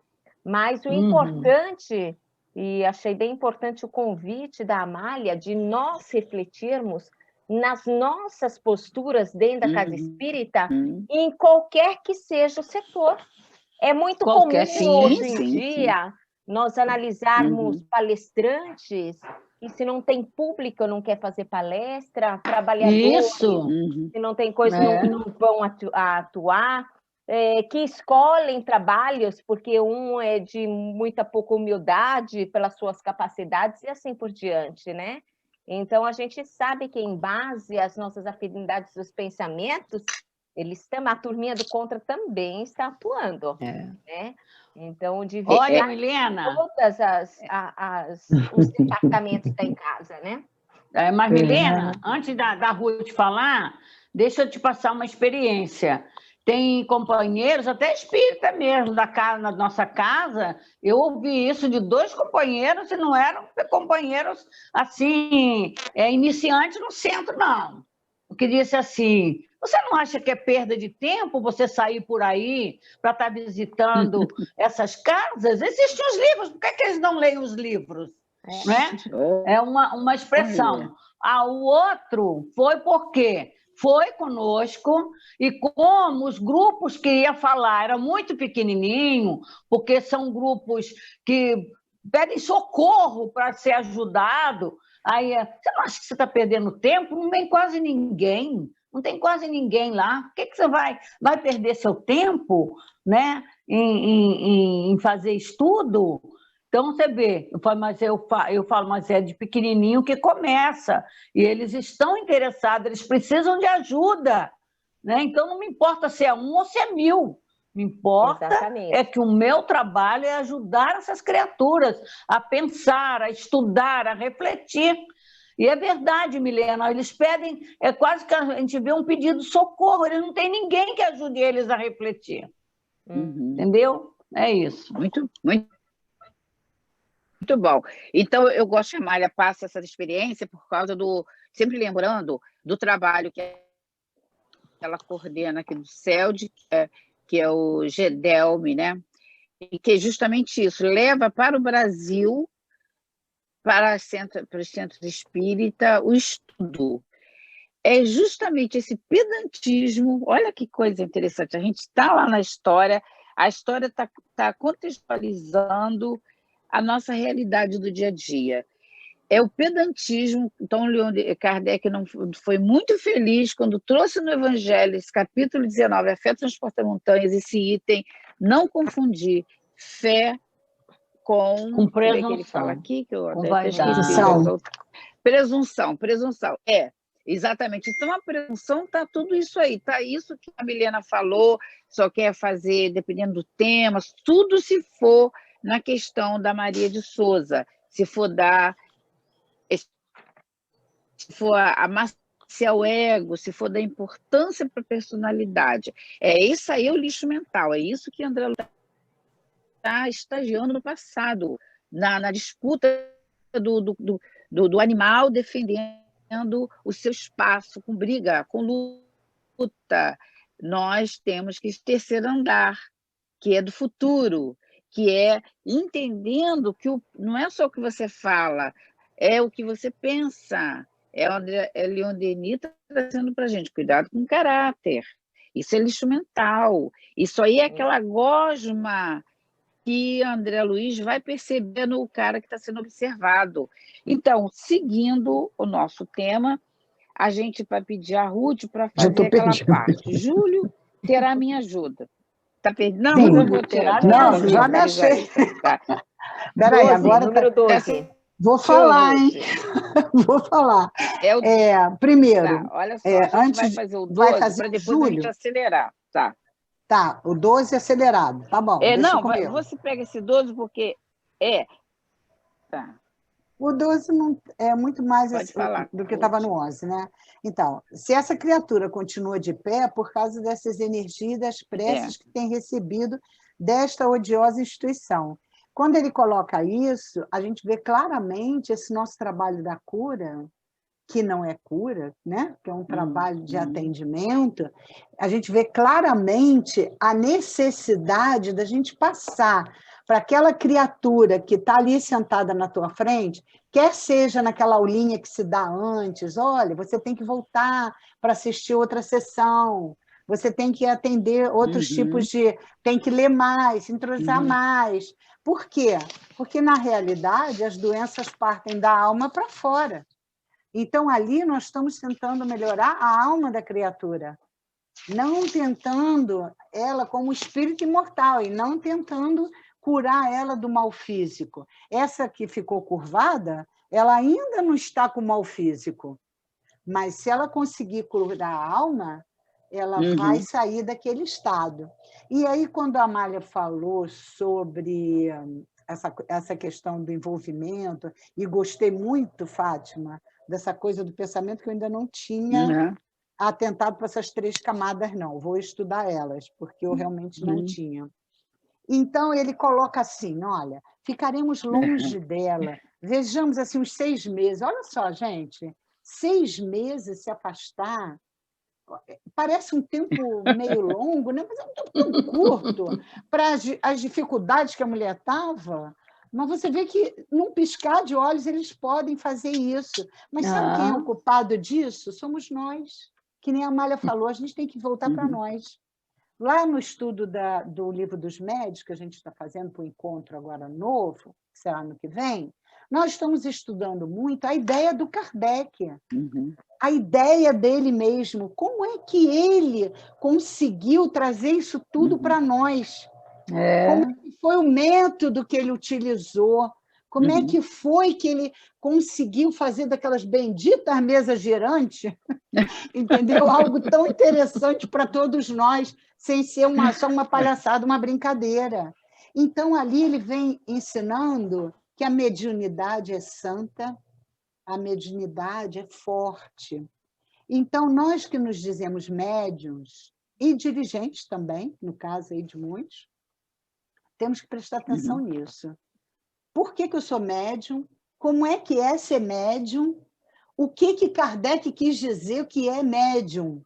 A: Mas o importante, e achei bem importante o convite da Amália, de nós refletirmos nas nossas posturas dentro da casa espírita, em qualquer que seja o setor. É muito comum hoje em dia nós analisarmos palestrantes, e se não tem público, não quer fazer palestra, trabalhadores, se não tem coisa, não vão atuar, que escolhem trabalhos, porque um é de muita pouca humildade pelas suas capacidades e assim por diante, né? Então, a gente sabe que, em base às nossas afinidades dos pensamentos, a turminha do Contra também está atuando, né? Então, de ver
C: olha, Milena,
A: todas os departamentos da em casa, né?
C: Mas, Milena, antes da Ruth falar, deixa eu te passar uma experiência. Tem companheiros, até espírita mesmo, na nossa casa, eu ouvi isso de 2 companheiros, e não eram companheiros, assim, iniciantes no centro, não. Que disse assim, você não acha que é perda de tempo você sair por aí para estar visitando essas casas? Existem os livros, por que eles não leem os livros? Né? É uma expressão. O outro foi porque foi conosco, e como os grupos que ia falar eram muito pequenininho, porque são grupos que pedem socorro para ser ajudado, aí você não acha que você está perdendo tempo? Não vem quase ninguém, não tem quase ninguém lá. Por que você vai perder seu tempo, né, em fazer estudo? Então, você vê, eu falo, mas é de pequenininho que começa, e eles estão interessados, eles precisam de ajuda, né? Então, não me importa se é 1 ou se é 1000, me importa é que o meu trabalho é ajudar essas criaturas a pensar, a estudar, a refletir. E é verdade, Milena, eles pedem, é quase que a gente vê um pedido de socorro, eles não têm ninguém que ajude eles a refletir. Entendeu? É isso.
B: Muito bom. Então, eu gosto que a Amália passa essa experiência por causa sempre lembrando do trabalho que ela coordena aqui do CELD, que é o GEDELME, né? E que é justamente isso, leva para o Brasil, para os centros espírita, o estudo. É justamente esse pedantismo, olha que coisa interessante, a gente está lá na história, a história está contextualizando a nossa realidade do dia a dia. É o pedantismo. Então, Leon Kardec não foi muito feliz quando trouxe no Evangelho esse capítulo 19, a fé transporta montanhas, esse item, não confundir fé com
C: presunção.
B: Que ele fala aqui, que eu presunção. Exatamente. Então, a presunção está tudo isso aí, está isso que a Milena falou, só quer fazer, dependendo do tema, tudo se for na questão da Maria de Souza, se for amaciar o ego, se for da importância para a personalidade. Isso aí é o lixo mental, é isso que André está estagiando no passado, na disputa do animal defendendo o seu espaço, com briga, com luta. Nós temos que terceiro andar, que é do futuro, que é entendendo que não é só o que você fala, é o que você pensa. Leon Denis trazendo para a gente, cuidado com o caráter. Isso é lixo mental. Isso aí é aquela gosma que André Luiz vai perceber no cara que está sendo observado. Então, seguindo o nosso tema, a gente vai pedir a Ruth para fazer aquela parte. Júlio terá minha ajuda. Tá perdido? Não, mas eu vou tirar.
F: Não, já me achei. Peraí, agora...
A: Número 12.
F: Vou falar, hein? Vou falar. Primeiro,
B: tá, olha só, a gente vai fazer o 12 para depois Júlio. A gente acelerar.
F: Tá, o 12 acelerado. Tá bom,
B: não, você pega esse 12 porque Tá.
F: O 12 não, é muito mais do que estava no 11, né? Então, se essa criatura continua de pé, é por causa dessas energias das preces que tem recebido desta odiosa instituição. Quando ele coloca isso, a gente vê claramente esse nosso trabalho da cura, que não é cura, né? Que é um trabalho de atendimento, a gente vê claramente a necessidade da gente passar para aquela criatura que está ali sentada na tua frente, quer seja naquela aulinha que se dá antes, olha, você tem que voltar para assistir outra sessão, você tem que atender outros tipos de... tem que ler mais, se entrosar mais. Por quê? Porque, na realidade, as doenças partem da alma para fora. Então, ali nós estamos tentando melhorar a alma da criatura, não tentando ela como espírito imortal, e não tentando curar ela do mal físico. Essa que ficou curvada, ela ainda não está com mal físico, mas se ela conseguir curar a alma, ela vai sair daquele estado. E aí, quando a Amália falou sobre essa questão do envolvimento, e gostei muito, Fátima, dessa coisa do pensamento que eu ainda não tinha atentado para essas 3 camadas, não. Vou estudar elas, porque eu realmente não tinha. Então, ele coloca assim, olha, ficaremos longe dela, vejamos assim uns 6 meses. Olha só, gente, 6 meses se afastar, parece um tempo meio longo, né? Mas é um tempo tão curto para as dificuldades que a mulher estava. Mas você vê que, num piscar de olhos, eles podem fazer isso. Mas sabe quem é o culpado disso? Somos nós. Que nem a Amália falou, a gente tem que voltar para nós. Lá no estudo do Livro dos Médios, que a gente está fazendo para o encontro agora novo, que será ano que vem, nós estamos estudando muito a ideia do Kardec, a ideia dele mesmo. Como é que ele conseguiu trazer isso tudo para nós? Como é que foi o método que ele utilizou? Como é que foi que ele conseguiu fazer daquelas benditas mesas girantes, entendeu? Algo tão interessante para todos nós, sem ser só uma palhaçada, uma brincadeira. Então, ali ele vem ensinando que a mediunidade é santa, a mediunidade é forte. Então, nós que nos dizemos médiuns, e dirigentes também, no caso aí de muitos, temos que prestar atenção nisso. Por que eu sou médium? Como é ser médium? O que Kardec quis dizer o que é médium?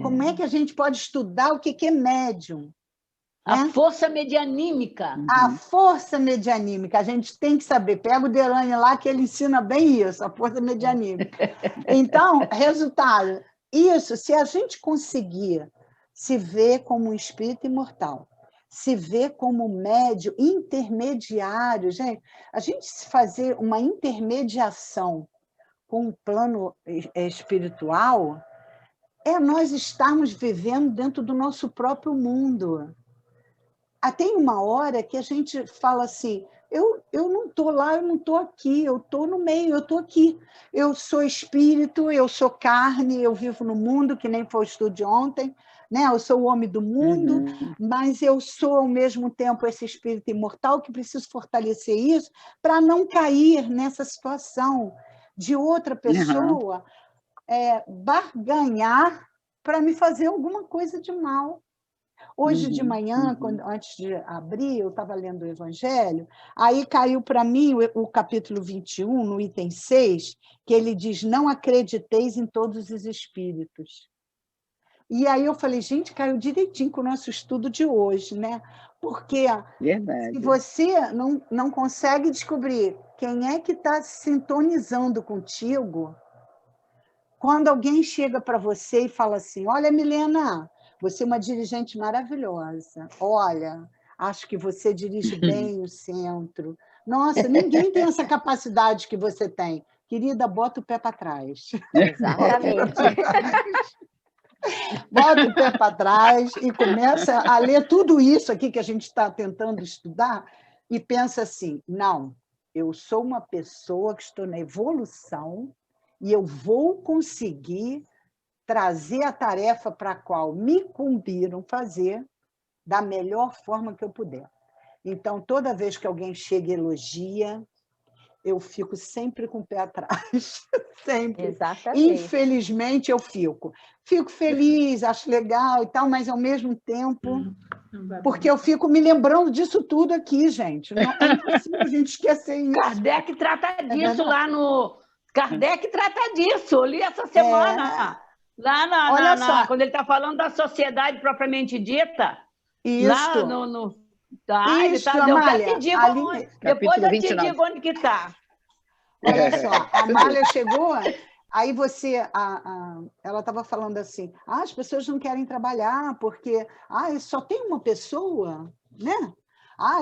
F: Como é que a gente pode estudar o que é médium?
C: A força medianímica.
F: A força medianímica, a gente tem que saber. Pega o Delane lá, que ele ensina bem isso, a força medianímica. Então, resultado, isso, se a gente conseguir se ver como um espírito imortal, se ver como médium intermediário, gente, a gente fazer uma intermediação com o plano espiritual é nós estarmos vivendo dentro do nosso próprio mundo. Tem uma hora que a gente fala assim, eu não estou lá, eu não estou aqui, eu estou no meio, eu estou aqui. Eu sou espírito, eu sou carne, eu vivo no mundo, que nem foi o estudo de ontem, né? Eu sou o homem do mundo, mas eu sou, ao mesmo tempo, esse espírito imortal que preciso fortalecer isso para não cair nessa situação de outra pessoa barganhar para me fazer alguma coisa de mal. Hoje de manhã, antes de abrir, eu estava lendo o Evangelho, aí caiu para mim o capítulo 21, no item 6, que ele diz, não acrediteis em todos os espíritos. E aí eu falei, gente, caiu direitinho com o nosso estudo de hoje, né? Porque se você não consegue descobrir quem é que está sintonizando contigo, quando alguém chega para você e fala assim, olha, Milena, você é uma dirigente maravilhosa. Olha, acho que você dirige bem o centro. Nossa, ninguém tem essa capacidade que você tem. Querida, bota o pé para trás.
A: Exatamente.
F: Bota o pé para trás e começa a ler tudo isso aqui que a gente está tentando estudar e pensa assim, não, eu sou uma pessoa que estou na evolução e eu vou conseguir trazer a tarefa para a qual me cumpriram fazer da melhor forma que eu puder. Então, toda vez que alguém chega e elogia, eu fico sempre com o pé atrás. Sempre.
A: Exatamente.
F: Infelizmente, eu fico. Fico feliz, acho legal e tal, mas, ao mesmo tempo... Porque eu fico me lembrando disso tudo aqui, gente. Não é impossível a gente esquecer isso.
C: Kardec trata disso lá no... Kardec trata disso. Eu li essa semana. Lá quando ele está falando da sociedade propriamente dita,
F: isso.
C: Lá no isso,
F: Amália,
C: depois eu te digo onde que está.
F: Olha só, a Amália chegou, aí ela estava falando assim, as pessoas não querem trabalhar porque só tem uma pessoa, né?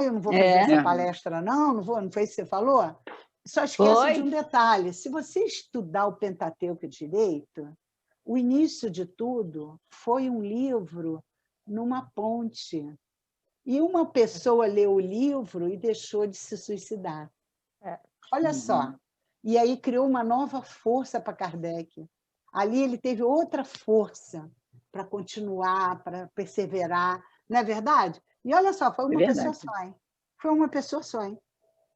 F: Eu não vou fazer essa palestra, não foi isso que você falou? Só esquece de um detalhe, se você estudar o Pentateuco direito, o início de tudo foi um livro numa ponte. E uma pessoa leu o livro e deixou de se suicidar. Olha só. E aí criou uma nova força para Kardec. Ali ele teve outra força para continuar, para perseverar, não é verdade? E olha só, foi uma pessoa só, hein? Foi uma pessoa só, hein?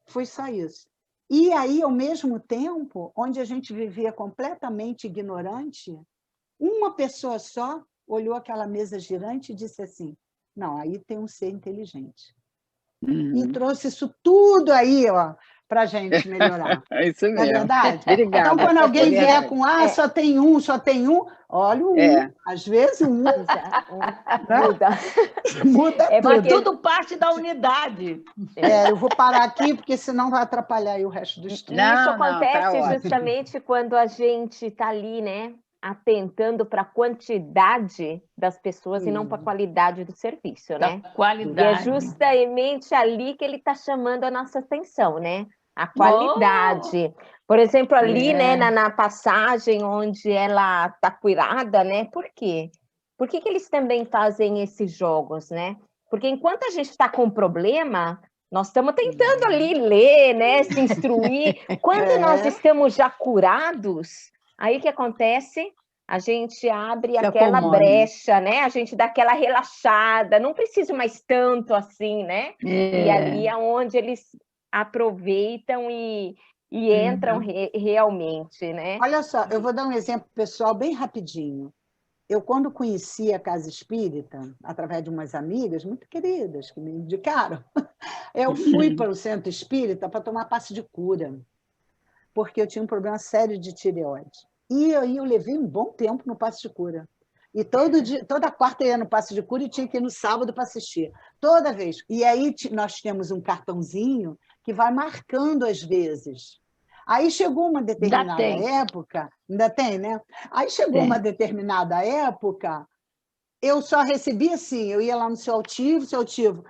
F: Foi só isso. E aí, ao mesmo tempo, onde a gente vivia completamente ignorante, uma pessoa só olhou aquela mesa girante e disse assim, não, aí tem um ser inteligente. E trouxe isso tudo aí, ó, para a gente melhorar.
B: É isso mesmo.
F: Não é verdade?
B: Obrigada.
F: Então, quando alguém vier com, só tem um, olha o um. Às vezes, um
A: muda.
F: Muda tudo.
C: Tudo parte da unidade.
F: Eu vou parar aqui, porque senão vai atrapalhar aí o resto do estudo.
A: Isso acontece justamente quando a gente está ali, né? Atentando para a quantidade das pessoas e não para a qualidade do serviço, né?
C: Qualidade.
A: E é justamente ali que ele está chamando a nossa atenção, né? A qualidade. Por exemplo, ali, né, na passagem onde ela está curada, né? Por quê? Por que eles também fazem esses jogos, né? Porque enquanto a gente está com problema, nós estamos tentando ali ler, né? Se instruir. Quando nós estamos já curados, aí o que acontece? A gente abre aquela brecha, né? A gente dá aquela relaxada, não preciso mais tanto assim, né? E ali é onde eles aproveitam e entram realmente, né?
F: Olha só, eu vou dar um exemplo pessoal bem rapidinho. Eu, quando conheci a Casa Espírita, através de umas amigas muito queridas que me indicaram, eu fui para o Centro Espírita para tomar passe de cura, porque eu tinha um problema sério de tireoide. E aí eu levei um bom tempo no passe de cura. E toda quarta eu ia no passe de cura e tinha que ir no sábado para assistir. Toda vez. E aí nós temos um cartãozinho que vai marcando às vezes. Aí chegou uma determinada época... Ainda tem, né? Aí chegou uma determinada época, eu só recebia assim, eu ia lá no seu altivo,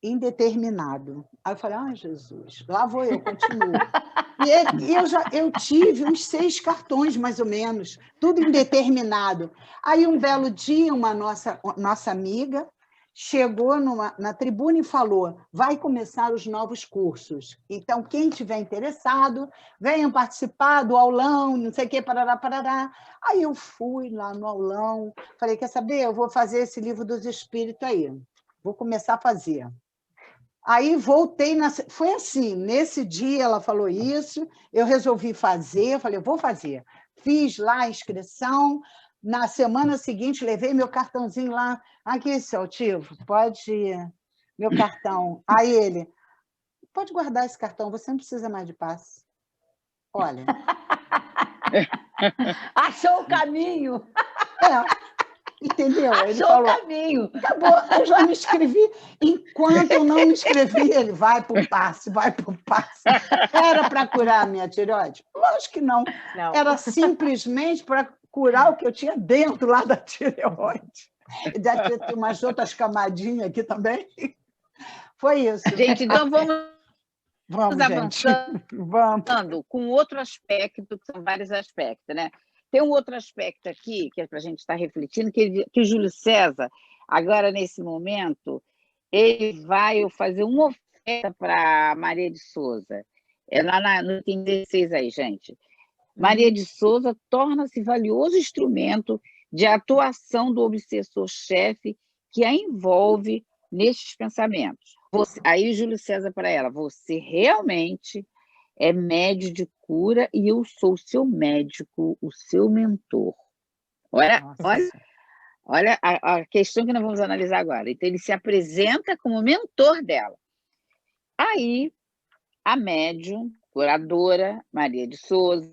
F: indeterminado. Aí eu falei, Jesus, lá vou eu, continuo. E eu tive uns 6 cartões, mais ou menos, tudo indeterminado. Aí, um belo dia, uma nossa amiga chegou na tribuna e falou, vai começar os novos cursos. Então, quem estiver interessado, venham participar do aulão, não sei o quê, parará, parará. Aí eu fui lá no aulão, falei, quer saber? Eu vou fazer esse livro dos espíritos aí. Vou começar a fazer. Aí voltei, foi assim, nesse dia ela falou isso, eu resolvi fazer, falei, eu vou fazer. Fiz lá a inscrição, na semana seguinte levei meu cartãozinho lá, aqui, seu Altivo, pode ir, meu cartão. Aí ele, pode guardar esse cartão, você não precisa mais de passe. Olha.
C: Achou o caminho.
F: Entendeu? Ele
C: Achou
F: falou,
C: o caminho.
F: Acabou, eu já me inscrevi. Enquanto eu não me inscrevi, ele vai para o passe, vai para o passe. Era para curar a minha tireoide? Lógico que não. Era simplesmente para curar o que eu tinha dentro lá da tireoide. Deve ter umas outras camadinhas aqui também. Foi isso.
B: Gente, então vamos avançando
F: vamos.
B: Com outro aspecto, que são vários aspectos, né? Tem um outro aspecto aqui, que é para a gente estar refletindo, que o Júlio César, agora, nesse momento, ele vai fazer uma oferta para Maria de Souza. É lá no item 16 aí, gente. Maria de Souza torna-se valioso instrumento de atuação do obsessor-chefe que a envolve nestes pensamentos. Aí o Júlio César para ela, você realmente é médio de cura e eu sou o seu médico, o seu mentor. Olha a questão que nós vamos analisar agora. Então, ele se apresenta como mentor dela. Aí, a médium, curadora, Maria de Souza,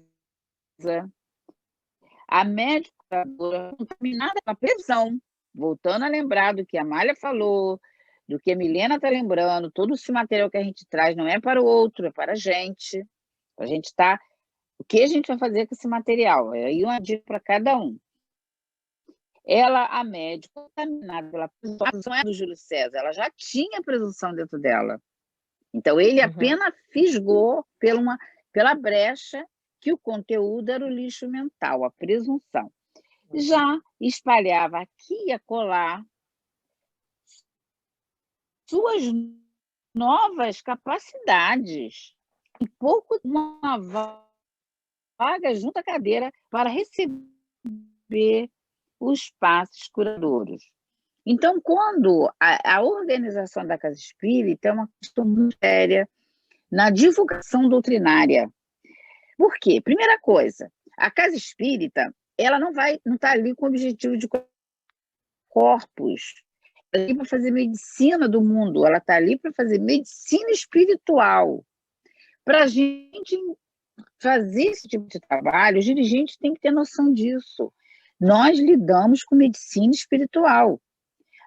B: a médium curadora contaminada com a prisão, voltando a lembrar do que a Amália falou, do que a Milena está lembrando, todo esse material que a gente traz não é para o outro, é para a gente. A gente tá. O que a gente vai fazer com esse material? É aí uma dica para cada um. Ela, a médica, contaminada pela presunção, é do Júlio César, ela já tinha presunção dentro dela. Então, ele apenas fisgou pela brecha que o conteúdo era o lixo mental, a presunção. Já espalhava aqui e acolá suas novas capacidades. Um pouco uma vaga junto à cadeira para receber os passes curadouros. Então, quando a organização da Casa Espírita é uma questão muito séria na divulgação doutrinária. Por quê? Primeira coisa, a Casa Espírita, ela não está ali com o objetivo de corpos, ela está ali para fazer medicina do mundo, ela está ali para fazer medicina espiritual. Para a gente fazer esse tipo de trabalho, os dirigentes têm que ter noção disso. Nós lidamos com medicina espiritual.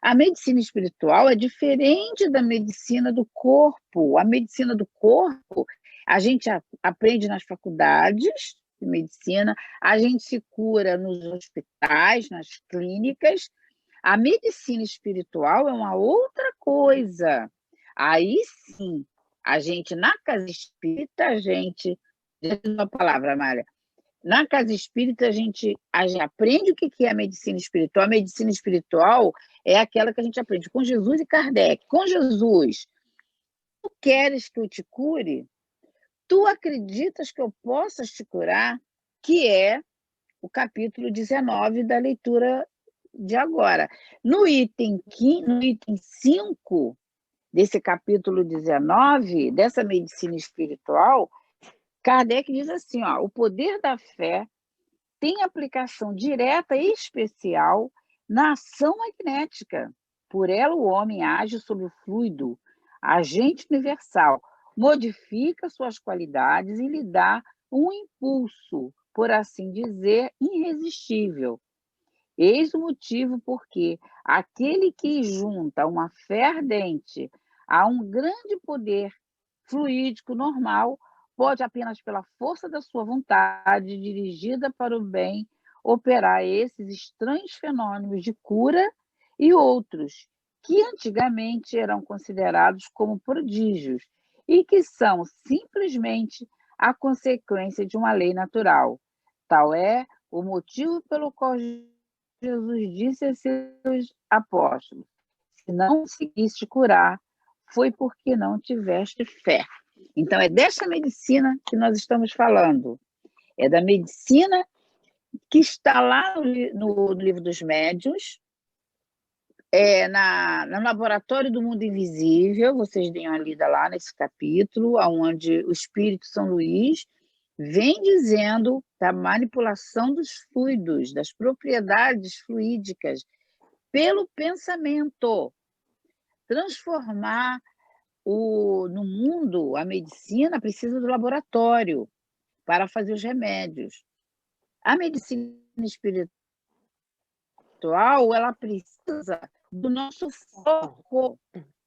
B: A medicina espiritual é diferente da medicina do corpo. A medicina do corpo, a gente aprende nas faculdades de medicina, a gente se cura nos hospitais, nas clínicas. A medicina espiritual é uma outra coisa. Aí sim, a gente, na Casa Espírita, diz uma palavra, Mária, na Casa Espírita a gente aprende o que é a medicina espiritual. A medicina espiritual é aquela que a gente aprende com Jesus e Kardec. Com Jesus, tu queres que eu te cure? Tu acreditas que eu possa te curar? Que é o capítulo 19 da leitura de agora. No item 5 desse capítulo 19, dessa medicina espiritual, Kardec diz assim, ó, o poder da fé tem aplicação direta e especial na ação magnética. Por ela, o homem age sobre o fluido, agente universal, modifica suas qualidades e lhe dá um impulso, por assim dizer, irresistível. Eis o motivo porque aquele que junta uma fé ardente a um grande poder fluídico normal pode apenas pela força da sua vontade, dirigida para o bem, operar esses estranhos fenômenos de cura e outros que antigamente eram considerados como prodígios e que são simplesmente a consequência de uma lei natural. Tal é o motivo pelo qual Jesus disse a seus apóstolos: se não conseguiste curar, foi porque não tiveste fé. Então, é dessa medicina que nós estamos falando. É da medicina que está lá no Livro dos Médiuns, no Laboratório do Mundo Invisível, vocês deem uma lida lá nesse capítulo, onde o Espírito São Luís vem dizendo da manipulação dos fluidos, das propriedades fluídicas, pelo pensamento. Transformar no mundo, a medicina precisa do laboratório para fazer os remédios. A medicina espiritual, ela precisa do nosso foco,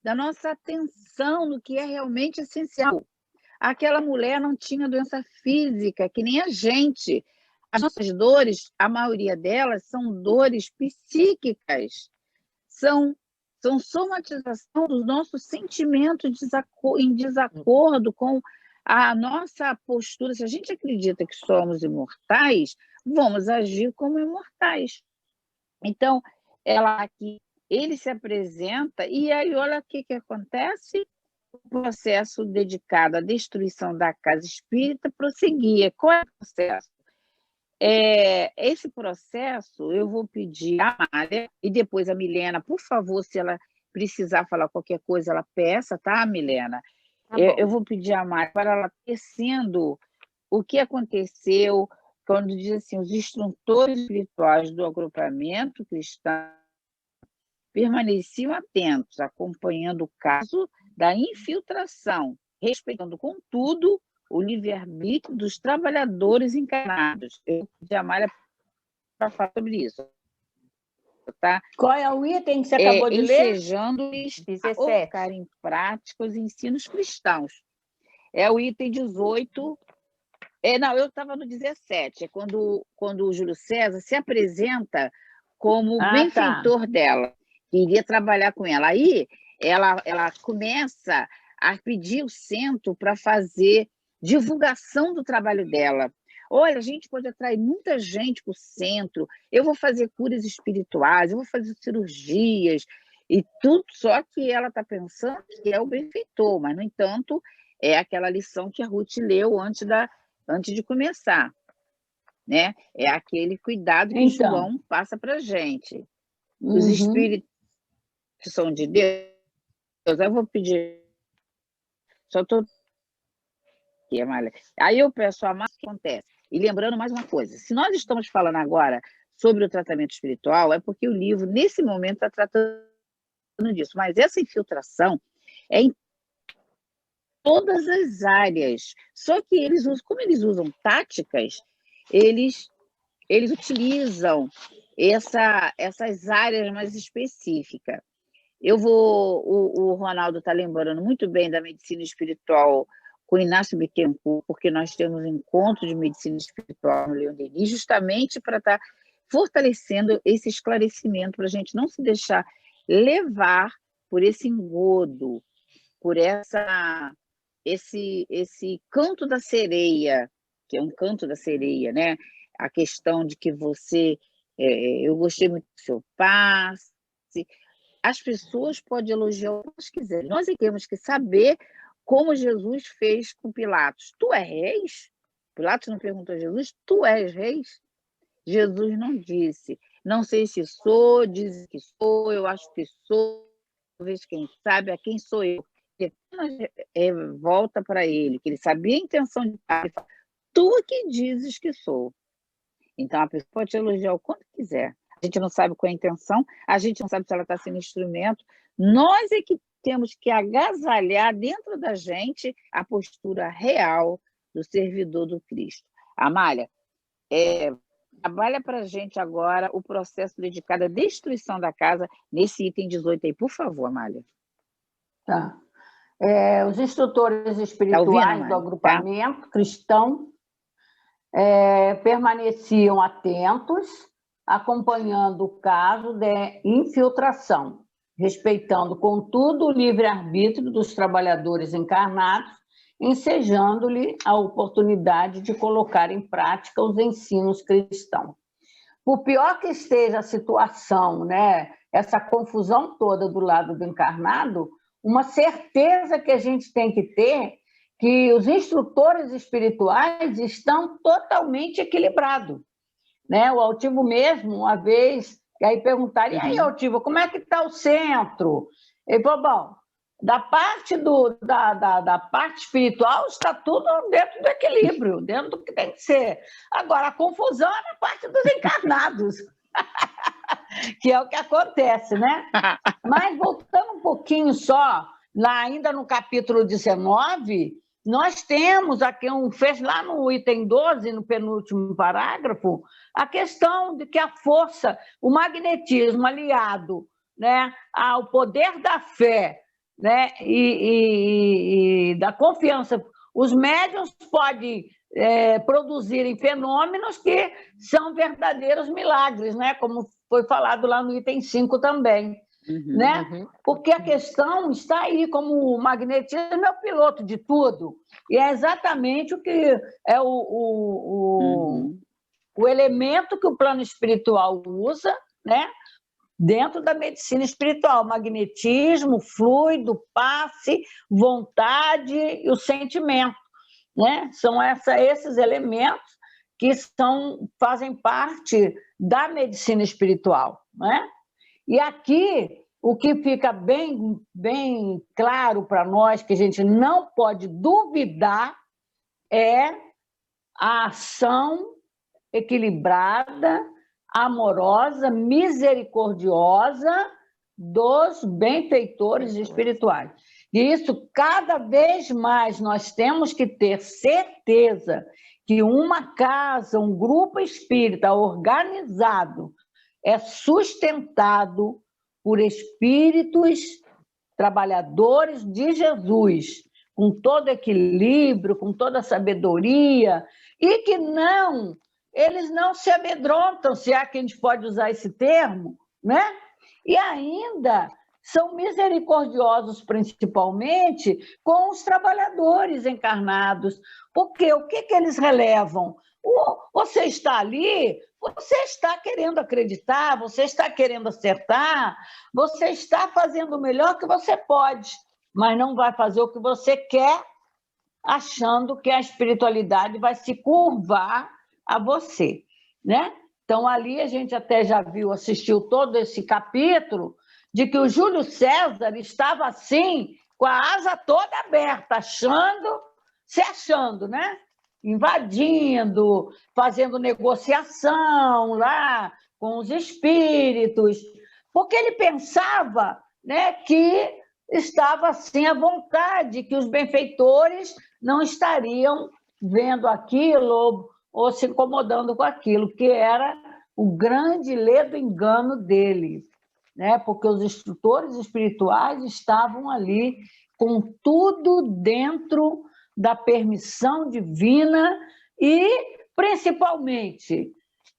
B: da nossa atenção no que é realmente essencial. Aquela mulher não tinha doença física, que nem a gente. As nossas dores, a maioria delas, são dores psíquicas, são somatização dos nossos sentimentos em desacordo com a nossa postura. Se a gente acredita que somos imortais, vamos agir como imortais. Então, ele se apresenta e aí olha o que acontece. O processo dedicado à destruição da Casa Espírita prosseguia. Qual é o processo? Esse processo, eu vou pedir a Mária e depois a Milena, por favor, se ela precisar falar qualquer coisa, ela peça, tá, Milena? Tá, eu vou pedir a Mária para ela tecendo o que aconteceu quando diz assim, os instrutores espirituais do agrupamento cristão permaneciam atentos, acompanhando o caso da infiltração, respeitando, contudo, o livre-arbítrio dos trabalhadores encarnados. Eu pedi a Mária para falar sobre isso. Tá?
C: Qual é o item que você acabou de ler?
B: Ensejando-lhes a colocar em prática os ensinos cristãos. É o item 18. Não, eu estava no 17. É quando o Júlio César se apresenta como benfeitor dela, que iria trabalhar com ela. Aí ela começa a pedir o centro para fazer divulgação do trabalho dela. Olha, a gente pode atrair muita gente para o centro, eu vou fazer curas espirituais, eu vou fazer cirurgias e tudo, só que ela está pensando que é o benfeitor, mas, no entanto, é aquela lição que a Ruth leu antes de começar. né? É aquele cuidado que João passa para a gente. Os espíritos que são de Deus, eu vou pedir... Só estou aqui, Amália. Aí eu peço a mais o que acontece. E lembrando mais uma coisa, se nós estamos falando agora sobre o tratamento espiritual, é porque o livro, nesse momento, está tratando disso. Mas essa infiltração é em todas as áreas. Só que eles usam, como eles usam táticas, eles utilizam essas áreas mais específicas. O Ronaldo está lembrando muito bem da medicina espiritual com Inácio Bittencourt, porque nós temos um encontro de medicina espiritual no Leon Denis, justamente para estar fortalecendo esse esclarecimento, para a gente não se deixar levar por esse engodo, por esse canto da sereia, que é um canto da sereia, né? A questão de que você... eu gostei muito do seu passe. As pessoas podem elogiar o que elas quiserem. Nós temos que saber como Jesus fez com Pilatos. Tu és reis? Pilatos não perguntou a Jesus, tu és reis? Jesus não disse, não sei se sou, diz que sou, eu acho que sou, talvez quem sabe a quem sou eu. Volta para ele, que ele sabia a intenção de Pai, tu que dizes que sou. Então a pessoa pode elogiar o quanto quiser. A gente não sabe qual é a intenção, a gente não sabe se ela está sendo instrumento. Nós é que temos que agasalhar dentro da gente a postura real do servidor do Cristo. Amália, trabalha para a gente agora o processo dedicado à destruição da casa, nesse item 18 aí, por favor, Amália.
C: Tá. Os instrutores espirituais ouvindo, do agrupamento cristão permaneciam atentos, acompanhando o caso de infiltração, respeitando, contudo, o livre-arbítrio dos trabalhadores encarnados, ensejando-lhe a oportunidade de colocar em prática os ensinos cristãos. Por pior que esteja a situação, né, essa confusão toda do lado do encarnado, uma certeza que a gente tem que ter que os instrutores espirituais estão totalmente equilibrados. Né? O Altivo mesmo, uma vez, aí perguntaram, e aí, Altivo, como é que está o centro? Ele falou, bom, da parte da parte espiritual está tudo dentro do equilíbrio, dentro do que tem que ser. Agora, a confusão é na parte dos encarnados, que é o que acontece, né? Mas, voltando um pouquinho só, lá ainda no capítulo 19, nós temos aqui fez lá no item 12, no penúltimo parágrafo, a questão de que a força, o magnetismo aliado, né, ao poder da fé, né, e da confiança, os médiuns podem produzirem fenômenos que são verdadeiros milagres, né, como foi falado lá no item 5 também. Né? Porque a questão está aí, como o magnetismo é o piloto de tudo, e é exatamente o que é o elemento que o plano espiritual usa, né? Dentro da medicina espiritual, magnetismo, fluido, passe, vontade e o sentimento, né? São esses elementos que fazem parte da medicina espiritual, né? E aqui, o que fica bem, bem claro para nós, que a gente não pode duvidar, é a ação equilibrada, amorosa, misericordiosa dos benfeitores espirituais. E isso, cada vez mais, nós temos que ter certeza que uma casa, um grupo espírita organizado, é sustentado por espíritos trabalhadores de Jesus, com todo equilíbrio, com toda sabedoria, e que eles não se amedrontam, se é que a gente pode usar esse termo, né? E ainda são misericordiosos, principalmente, com os trabalhadores encarnados, porque o que eles relevam? Você está ali, você está querendo acreditar, você está querendo acertar, você está fazendo o melhor que você pode, mas não vai fazer o que você quer, achando que a espiritualidade vai se curvar a você, né? Então, ali a gente até já viu, assistiu todo esse capítulo, de que o Júlio César estava assim, com a asa toda aberta, se achando, né? Invadindo, fazendo negociação lá com os espíritos, porque ele pensava, né, que estava assim à vontade, que os benfeitores não estariam vendo aquilo ou se incomodando com aquilo, que era o grande ledo engano dele, né? Porque os instrutores espirituais estavam ali com tudo dentro da permissão divina e, principalmente,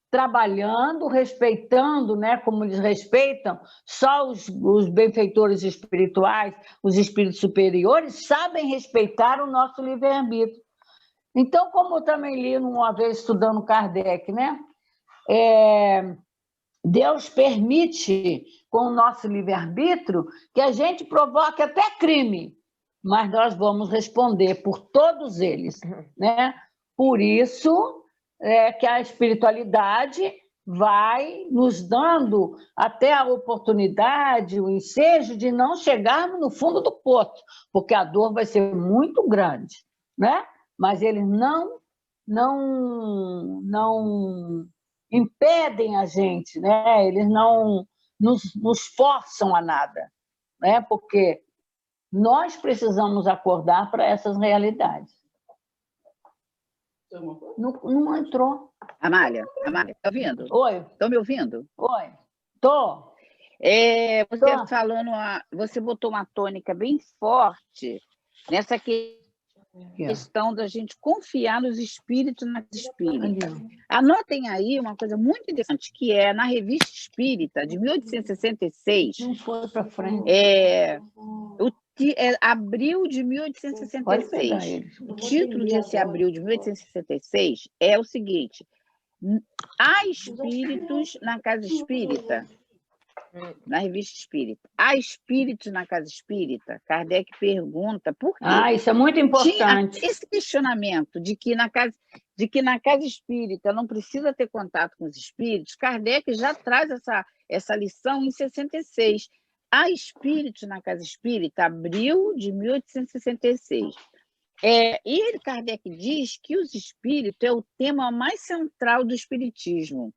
C: trabalhando, respeitando, né, como eles respeitam, só os benfeitores espirituais, os espíritos superiores, sabem respeitar o nosso livre-arbítrio. Então, como eu também li uma vez estudando Kardec, né, Deus permite, com o nosso livre-arbítrio, que a gente provoque até crime, mas nós vamos responder por todos eles, né? Por isso que a espiritualidade vai nos dando até a oportunidade, o ensejo de não chegarmos no fundo do poço, porque a dor vai ser muito grande, né? Mas eles não impedem a gente, né? Eles não nos forçam a nada, né? Porque nós precisamos acordar para essas realidades. Não entrou.
B: Amália, está ouvindo?
C: Oi.
B: Estão me ouvindo?
C: Oi. Estou.
B: Você falando, você botou uma tônica bem forte nessa questão da gente confiar nos espíritos, nas espíritas. Anotem aí uma coisa muito interessante, que é na Revista Espírita, de 1866.
C: Não foi para frente.
B: Abril de 1866. O título desse abril de 1866 é o seguinte: há espíritos na casa espírita, na Revista Espírita. Há espíritos na casa espírita? Kardec pergunta por quê.
C: Isso é muito importante.
B: Tinha esse questionamento de que na casa espírita não precisa ter contato com os espíritos. Kardec já traz essa lição em 66. Há espíritos na casa espírita, abril de 1866. E Kardec diz que os espíritos é o tema mais central do espiritismo.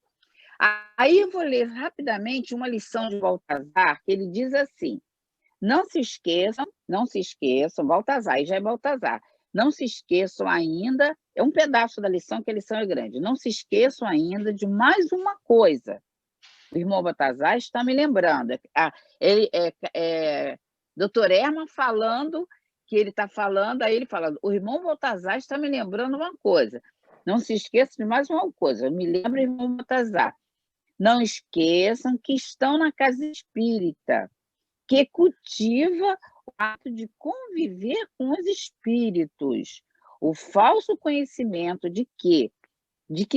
B: Aí eu vou ler rapidamente uma lição de Baltazar, que ele diz assim: não se esqueçam, Baltazar, e já é Baltazar, não se esqueçam ainda, é um pedaço da lição, que a lição é grande, não se esqueçam ainda de mais uma coisa. O irmão Baltazar está me lembrando. Dr. Herman falando, que ele está falando, aí ele fala, o irmão Baltazar está me lembrando uma coisa. Não se esqueçam de mais uma coisa. Eu me lembro, irmão Baltazar. Não esqueçam que estão na casa espírita, que cultiva o ato de conviver com os espíritos. O falso conhecimento de que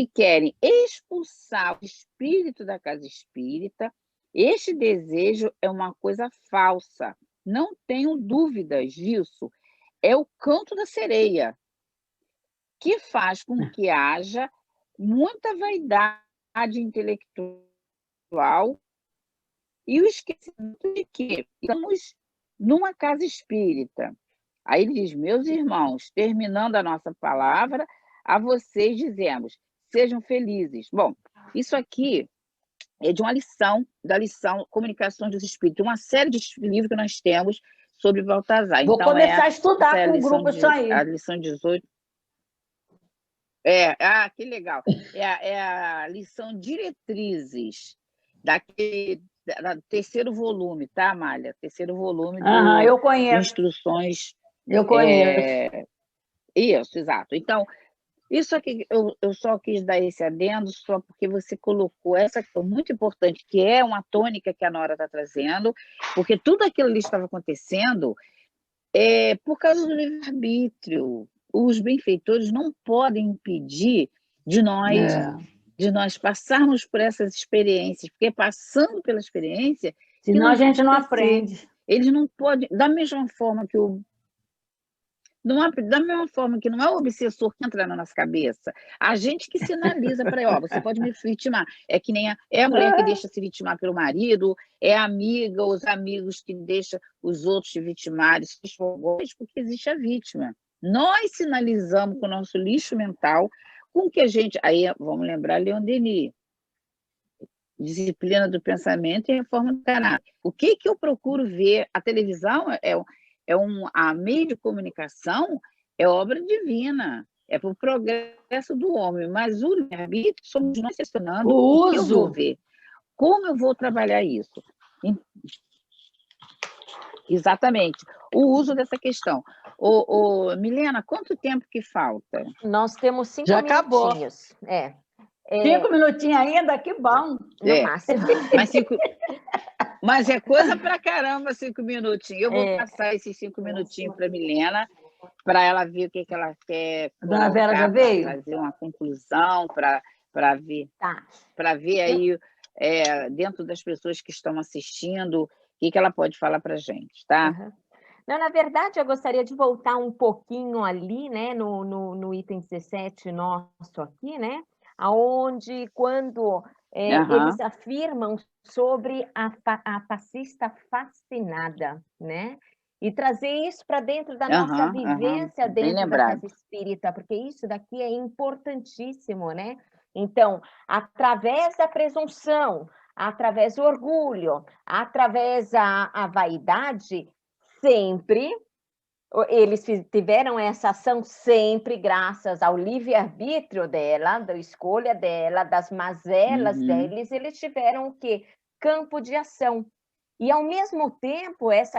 B: querem expulsar o espírito da casa espírita, este desejo é uma coisa falsa. Não tenho dúvidas disso. É o canto da sereia, que faz com que haja muita vaidade intelectual e o esquecimento de que estamos numa casa espírita. Aí ele diz, meus irmãos, terminando a nossa palavra, a vocês dizemos, sejam felizes. Bom, isso aqui é de uma lição, da lição Comunicações dos Espíritos, uma série de livros que nós temos sobre Baltazar.
C: Vou começar a estudar com o grupo isso aí.
B: A lição 18. Que legal. É a lição Diretrizes, do terceiro volume, tá, Amália? Terceiro volume
C: eu conheço.
B: De instruções.
C: Eu conheço.
B: Isso, exato. Então, isso aqui, eu só quis dar esse adendo só porque você colocou essa questão muito importante, que é uma tônica que a Nora está trazendo, porque tudo aquilo ali estava acontecendo por causa do livre-arbítrio. Os benfeitores não podem impedir de nós passarmos por essas experiências, porque passando pela experiência...
C: Senão a gente não aprende.
B: Eles não podem... Da mesma forma que Da mesma forma que não é o obsessor que entra na nossa cabeça, a gente que sinaliza para ele, você pode me vitimar. É que nem a mulher que deixa se vitimar pelo marido, é a amiga, os amigos que deixam os outros se vitimarem, porque existe a vítima. Nós sinalizamos com o nosso lixo mental, com que a gente... Aí vamos lembrar Leon Denis, disciplina do pensamento e reforma do caráter. O que eu procuro ver? A televisão a meio de comunicação é obra divina, é para o progresso do homem, mas o livre-arbítrio somos nós selecionando o que eu vou ver, como eu vou trabalhar isso. Exatamente, o uso dessa questão. Milena, quanto tempo que falta?
A: Nós temos 5
C: Já
A: minutinhos.
C: Acabou. 5 minutinhos ainda, que bom.
A: No máximo.
B: Mas é coisa pra caramba 5 minutinhos. Eu vou passar esses 5 minutinhos para a Milena, para ela ver o que ela quer colocar,
C: Dona Vera já veio?
B: Fazer uma conclusão, para ver, ver aí, dentro das pessoas que estão assistindo, o que ela pode falar para a gente, tá?
A: Uhum. Não, na verdade, eu gostaria de voltar um pouquinho ali, né, no item 17 nosso aqui, né? Onde, quando eles afirmam sobre a passista fascinada, né? E trazer isso para dentro da nossa vivência dentro da casa espírita, porque isso daqui é importantíssimo, né? Então, através da presunção, através do orgulho, através da vaidade, sempre... Eles tiveram essa ação sempre graças ao livre-arbítrio dela, da escolha dela, das mazelas deles, eles tiveram o quê? Campo de ação. E, ao mesmo tempo, esse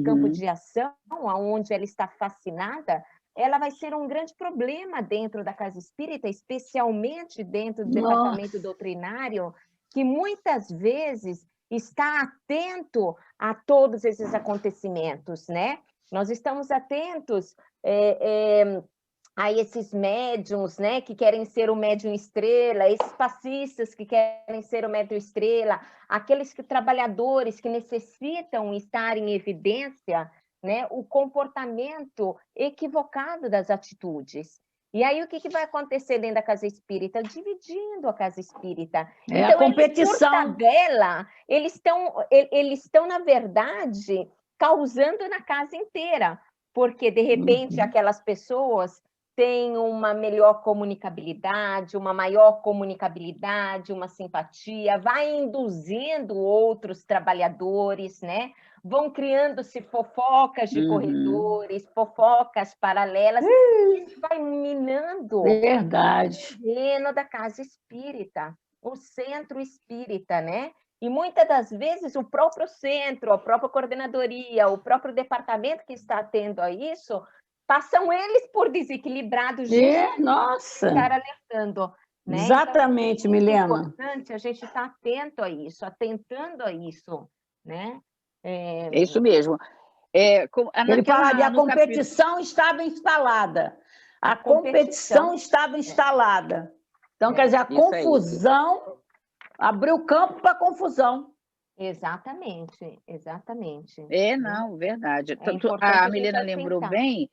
A: campo de ação, onde ela está fascinada, ela vai ser um grande problema dentro da casa espírita, especialmente dentro do departamento doutrinário, que muitas vezes está atento a todos esses acontecimentos, né? Nós estamos atentos a esses médiums, né, que querem ser o médium estrela, esses passistas que querem ser o médium estrela, aqueles trabalhadores que necessitam estar em evidência, né, o comportamento equivocado das atitudes. E aí, o que vai acontecer dentro da casa espírita? Dividindo a casa espírita.
C: Então, a competição.
A: Por tabela, eles estão, na verdade, causando na casa inteira, porque, de repente, aquelas pessoas têm uma melhor comunicabilidade, uma maior comunicabilidade, uma simpatia, vai induzindo outros trabalhadores, né? Vão criando-se fofocas de corredores, fofocas paralelas, e isso vai minando o terreno da casa espírita, o centro espírita, né? E muitas das vezes o próprio centro, a própria coordenadoria, o próprio departamento que está atento a isso, passam eles por desequilibrados de estar alertando. Né?
C: Exatamente, então, Milena.
A: É importante a gente estar atento a isso, atentando a isso. Né?
B: É isso mesmo.
C: Ele fala que a competição estava instalada. A competição estava instalada. Então, quer dizer, a confusão... Abriu campo para confusão.
A: Exatamente, exatamente.
B: Não, verdade. A Milena lembrou bem,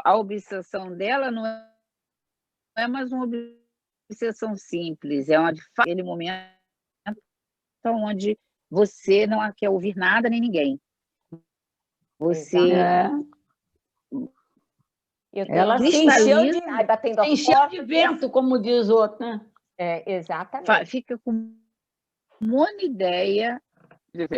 B: a obsessão dela não é mais uma obsessão simples, é aquele momento onde você não quer ouvir nada nem ninguém. Você...
C: Ela se encheu de vento, como diz o outro, né?
A: Exatamente.
B: Fica com uma ideia.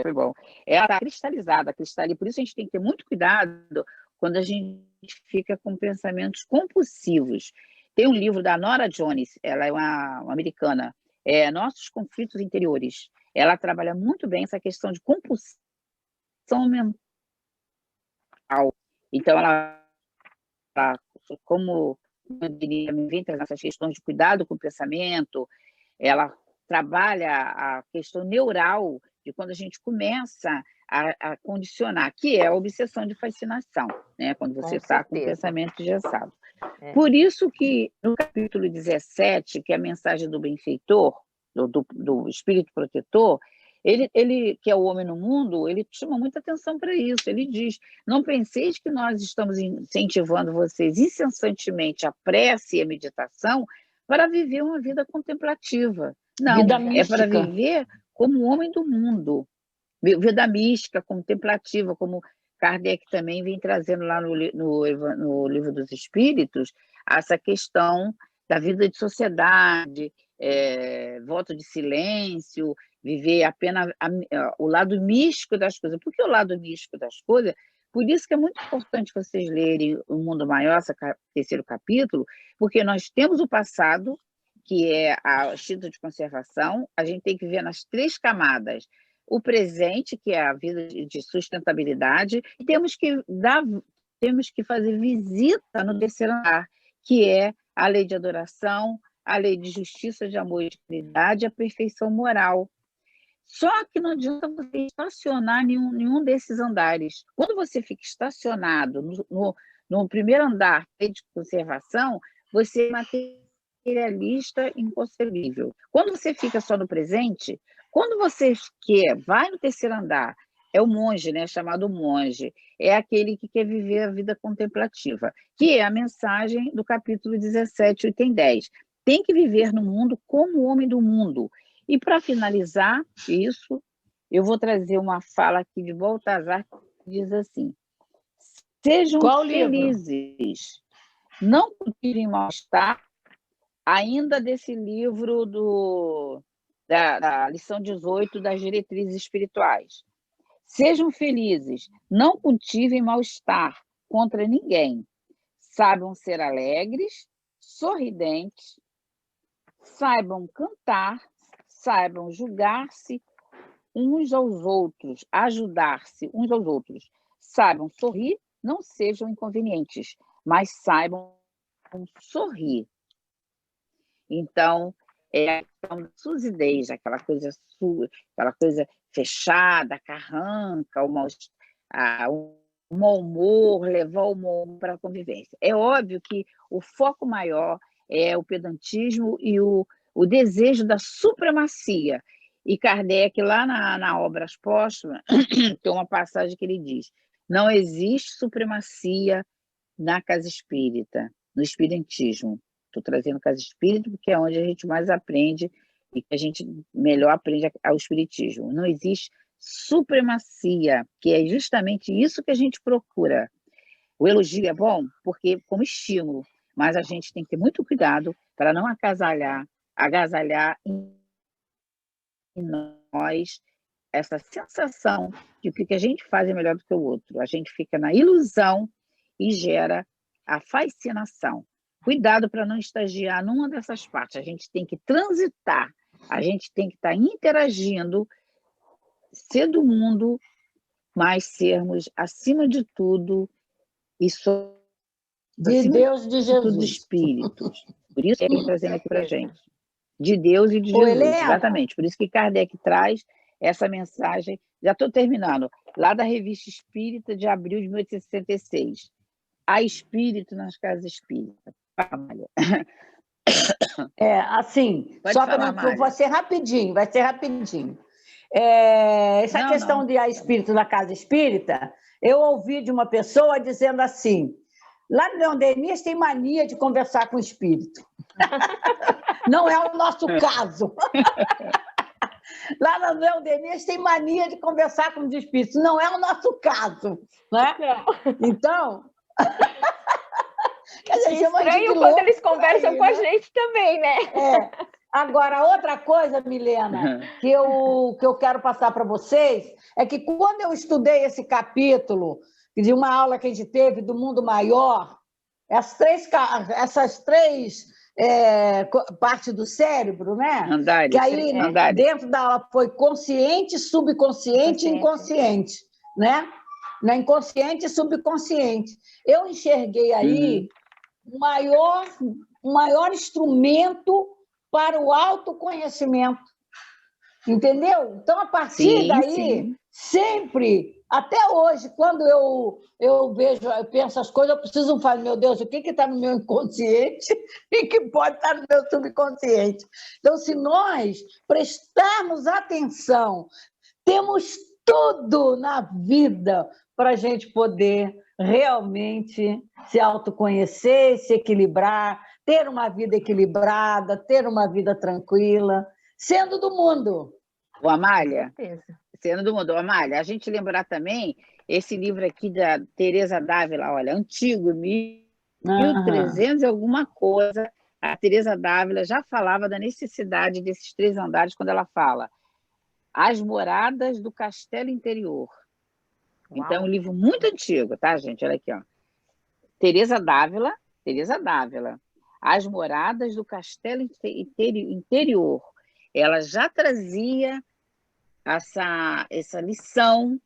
B: Foi bom. Ela está cristalizada, por isso a gente tem que ter muito cuidado quando a gente fica com pensamentos compulsivos. Tem um livro da Nora Jones, ela é uma americana, Nossos Conflitos Interiores. Ela trabalha muito bem essa questão de compulsão mental. Então, ela como eu diria, me vem trazendo essas questões de cuidado com o pensamento, ela trabalha a questão neural de quando a gente começa a condicionar, que é a obsessão de fascinação, né? Quando você está com o pensamento engessado. Por isso que no capítulo 17, que é a mensagem do benfeitor, do espírito protetor, Ele, que é o homem no mundo, ele chama muita atenção para isso. Ele diz: não penseis que nós estamos incentivando vocês incessantemente a prece e a meditação para viver uma vida contemplativa. Não, é para viver como homem do mundo. Vida mística, contemplativa, como Kardec também vem trazendo lá no Livro dos Espíritos, essa questão da vida de sociedade, voto de silêncio, viver apenas o lado místico das coisas. Por que o lado místico das coisas? Por isso que é muito importante vocês lerem O Mundo Maior, esse terceiro capítulo, porque nós temos o passado, que é o instinto de conservação, a gente tem que ver nas 3 camadas. O presente, que é a vida de sustentabilidade, e temos que fazer visita no terceiro andar, que é a lei de adoração, a lei de justiça, de amor e de caridade, a perfeição moral. Só que não adianta você estacionar nenhum desses andares. Quando você fica estacionado no primeiro andar de conservação, você é materialista inconcebível. Quando você fica só no presente, quando você vai no terceiro andar, é o monge, né, chamado monge, é aquele que quer viver a vida contemplativa, que é a mensagem do capítulo 17, item 10. Tem que viver no mundo como homem do mundo. E, para finalizar isso, eu vou trazer uma fala aqui de Baltazar, que diz assim: sejam felizes, não cultivem mal-estar, ainda desse livro da lição 18 das diretrizes espirituais. Sejam felizes, não cultivem mal-estar contra ninguém. Saibam ser alegres, sorridentes, saibam cantar, saibam julgar-se uns aos outros, ajudar-se uns aos outros. Saibam sorrir, não sejam inconvenientes, mas saibam sorrir. Então, é a questão da suzidez, aquela coisa fechada, carranca, o mau humor, levar o mau humor para a convivência. É óbvio que o foco maior é o pedantismo e o desejo da supremacia. E Kardec, lá na Obras Póstumas, tem uma passagem que ele diz: não existe supremacia na casa espírita, no espiritismo. Estou trazendo casa espírita porque é onde a gente mais aprende e que a gente melhor aprende ao espiritismo. Não existe supremacia, que é justamente isso que a gente procura. O elogio é bom porque como estímulo, mas a gente tem que ter muito cuidado para não agasalhar em nós essa sensação de que o que a gente faz é melhor do que o outro. A gente fica na ilusão e gera a fascinação. Cuidado para não estagiar numa dessas partes. A gente tem que transitar, a gente tem que estar interagindo, ser do mundo, mas sermos, acima de tudo,
C: de Deus e de Jesus.
B: De espíritos. Por isso que ele está trazendo aqui para a gente. De Deus e de Jesus, exatamente. Por isso que Kardec traz essa mensagem. Já estou terminando. Lá da Revista Espírita, de abril de 1866. Há espírito nas casas espíritas.
C: Assim, só para vai ser rapidinho. Essa questão de há espírito na casa espírita, eu ouvi de uma pessoa dizendo assim: lá no Leon Denis tem mania de conversar com o espírito. Não é o nosso caso. Lá no Leon Denis tem mania de conversar com os espíritos. Não é o nosso caso. Né? Então...
A: estranho quando eles conversam com a gente também, né?
C: Agora, outra coisa, Milena, que eu quero passar para vocês, é que quando eu estudei esse capítulo de uma aula que a gente teve do Mundo Maior, essas três partes do cérebro, né?
B: Andares,
C: que aí, dentro da aula, foi consciente, subconsciente e inconsciente, né? Na inconsciente e subconsciente. Eu enxerguei aí o maior instrumento para o autoconhecimento. Entendeu? Então, a partir daí, sempre, até hoje, quando eu vejo, eu penso as coisas, eu preciso falar, meu Deus, o que está no meu inconsciente e que pode estar no meu subconsciente? Então, se nós prestarmos atenção, temos tudo na vida para a gente poder realmente se autoconhecer, se equilibrar, ter uma vida equilibrada, ter uma vida tranquila, sendo do mundo.
B: O Amália, sendo do mundo. Amália, a gente lembrar também esse livro aqui da Teresa Dávila, olha, antigo, 1300 e alguma coisa. A Teresa Dávila já falava da necessidade desses 3 andares quando ela fala As Moradas do Castelo Interior. Uau. Então, é um livro muito antigo, tá, gente? Olha aqui, ó. Teresa Dávila, As Moradas do Castelo Interior. Ela já trazia essa lição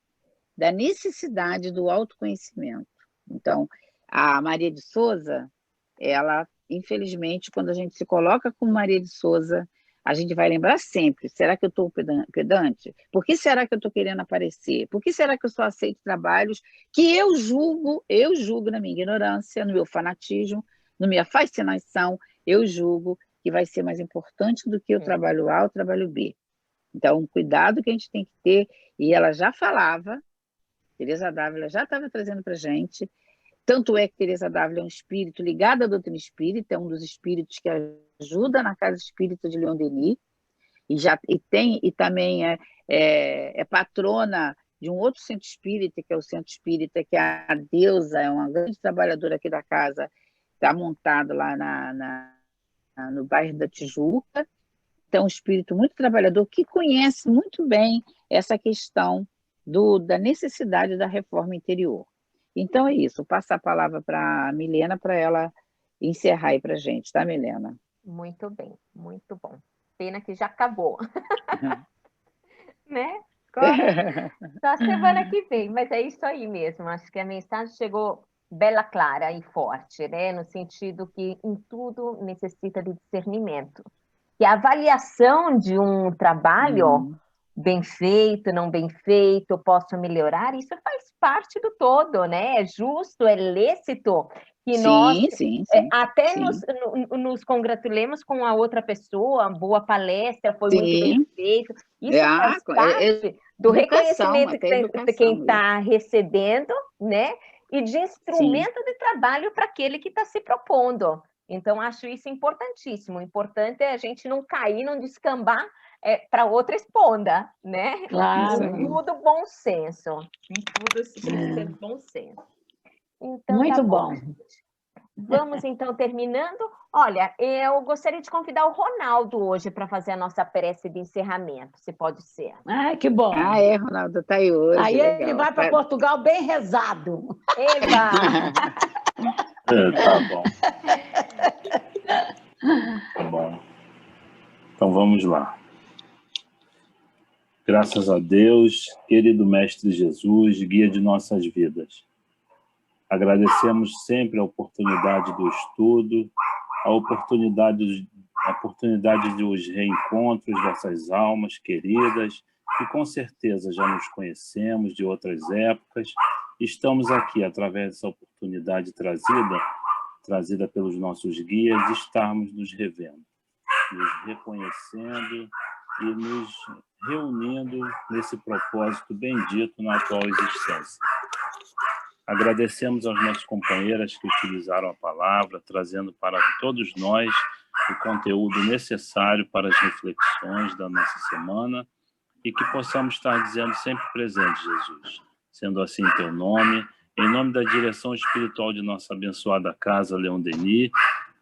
B: da necessidade do autoconhecimento. Então, a Maria de Souza, ela, infelizmente, quando a gente se coloca com Maria de Souza, a gente vai lembrar sempre, será que eu estou pedante? Por que será que eu estou querendo aparecer? Por que será que eu só aceito trabalhos que eu julgo na minha ignorância, no meu fanatismo, na minha fascinação, eu julgo que vai ser mais importante do que o trabalho A ou o trabalho B. Então, um cuidado que a gente tem que ter, e ela já falava, Teresa Dávila já estava trazendo para a gente, tanto é que Teresa Dávila é um espírito ligado à doutrina espírita, é um dos espíritos que ajuda na Casa Espírita de Leon Denis, e também é patrona de um outro centro espírita, que é o Centro Espírita, que é a Deusa, é uma grande trabalhadora aqui da casa, está montado lá no bairro da Tijuca. Então, um espírito muito trabalhador que conhece muito bem essa questão da necessidade da reforma interior. Então, é isso. Passo a palavra para a Milena para ela encerrar aí para a gente, tá, Milena?
A: Muito bem, muito bom. Pena que já acabou. Né? Só semana que vem, mas é isso aí mesmo. Acho que a mensagem chegou bela, clara e forte, né? No sentido que em tudo necessita de discernimento. Que a avaliação de um trabalho bem feito, não bem feito, posso melhorar, isso faz parte do todo, né? É justo, é lícito que nós até nos congratulemos com a outra pessoa, boa palestra, foi muito bem feito. Isso faz parte do reconhecimento de quem está recebendo, né? E de instrumento de trabalho para aquele que está se propondo. Então, acho isso importantíssimo. O importante é a gente não cair, não descambar para outra esponda, né?
C: Claro.
A: Em tudo bom senso. Em tudo ser bom senso. Então,
C: muito bom.
A: Vamos, então, terminando. Olha, eu gostaria de convidar o Ronaldo hoje para fazer a nossa prece de encerramento, se pode ser.
C: Ah, que bom.
B: Ah, Ronaldo, está aí hoje.
C: Aí legal. Ele vai para Portugal bem rezado.
A: Eba!
E: Tá bom. Tá bom. Então, vamos lá. Graças a Deus, querido Mestre Jesus, guia de nossas vidas. Agradecemos sempre a oportunidade do estudo, a oportunidade dos reencontros dessas almas queridas, que com certeza já nos conhecemos de outras épocas. Estamos aqui, através dessa oportunidade trazida pelos nossos guias, de estarmos nos revendo, nos reconhecendo e nos reunindo nesse propósito bendito na atual existência. Agradecemos às nossas companheiras que utilizaram a palavra, trazendo para todos nós o conteúdo necessário para as reflexões da nossa semana e que possamos estar dizendo sempre presente, Jesus. Sendo assim em teu nome, em nome da direção espiritual de nossa abençoada casa Leon Denis,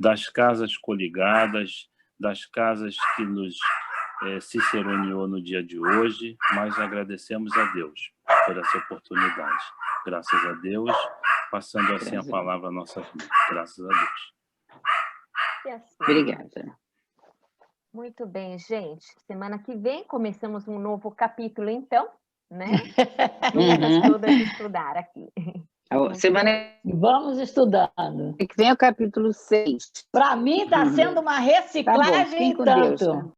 E: das casas coligadas, das casas que nos ciceroneou no dia de hoje, mas agradecemos a Deus por essa oportunidade. Graças a Deus, passando assim a palavra à nossa vida. Graças a Deus.
A: Assim.
B: Obrigada.
A: Muito bem, gente. Semana que vem começamos um novo capítulo, então, né? Vamos todas estudar aqui.
C: Vamos estudando.
B: Que vem o capítulo 6.
C: Para mim está sendo uma reciclagem tanto.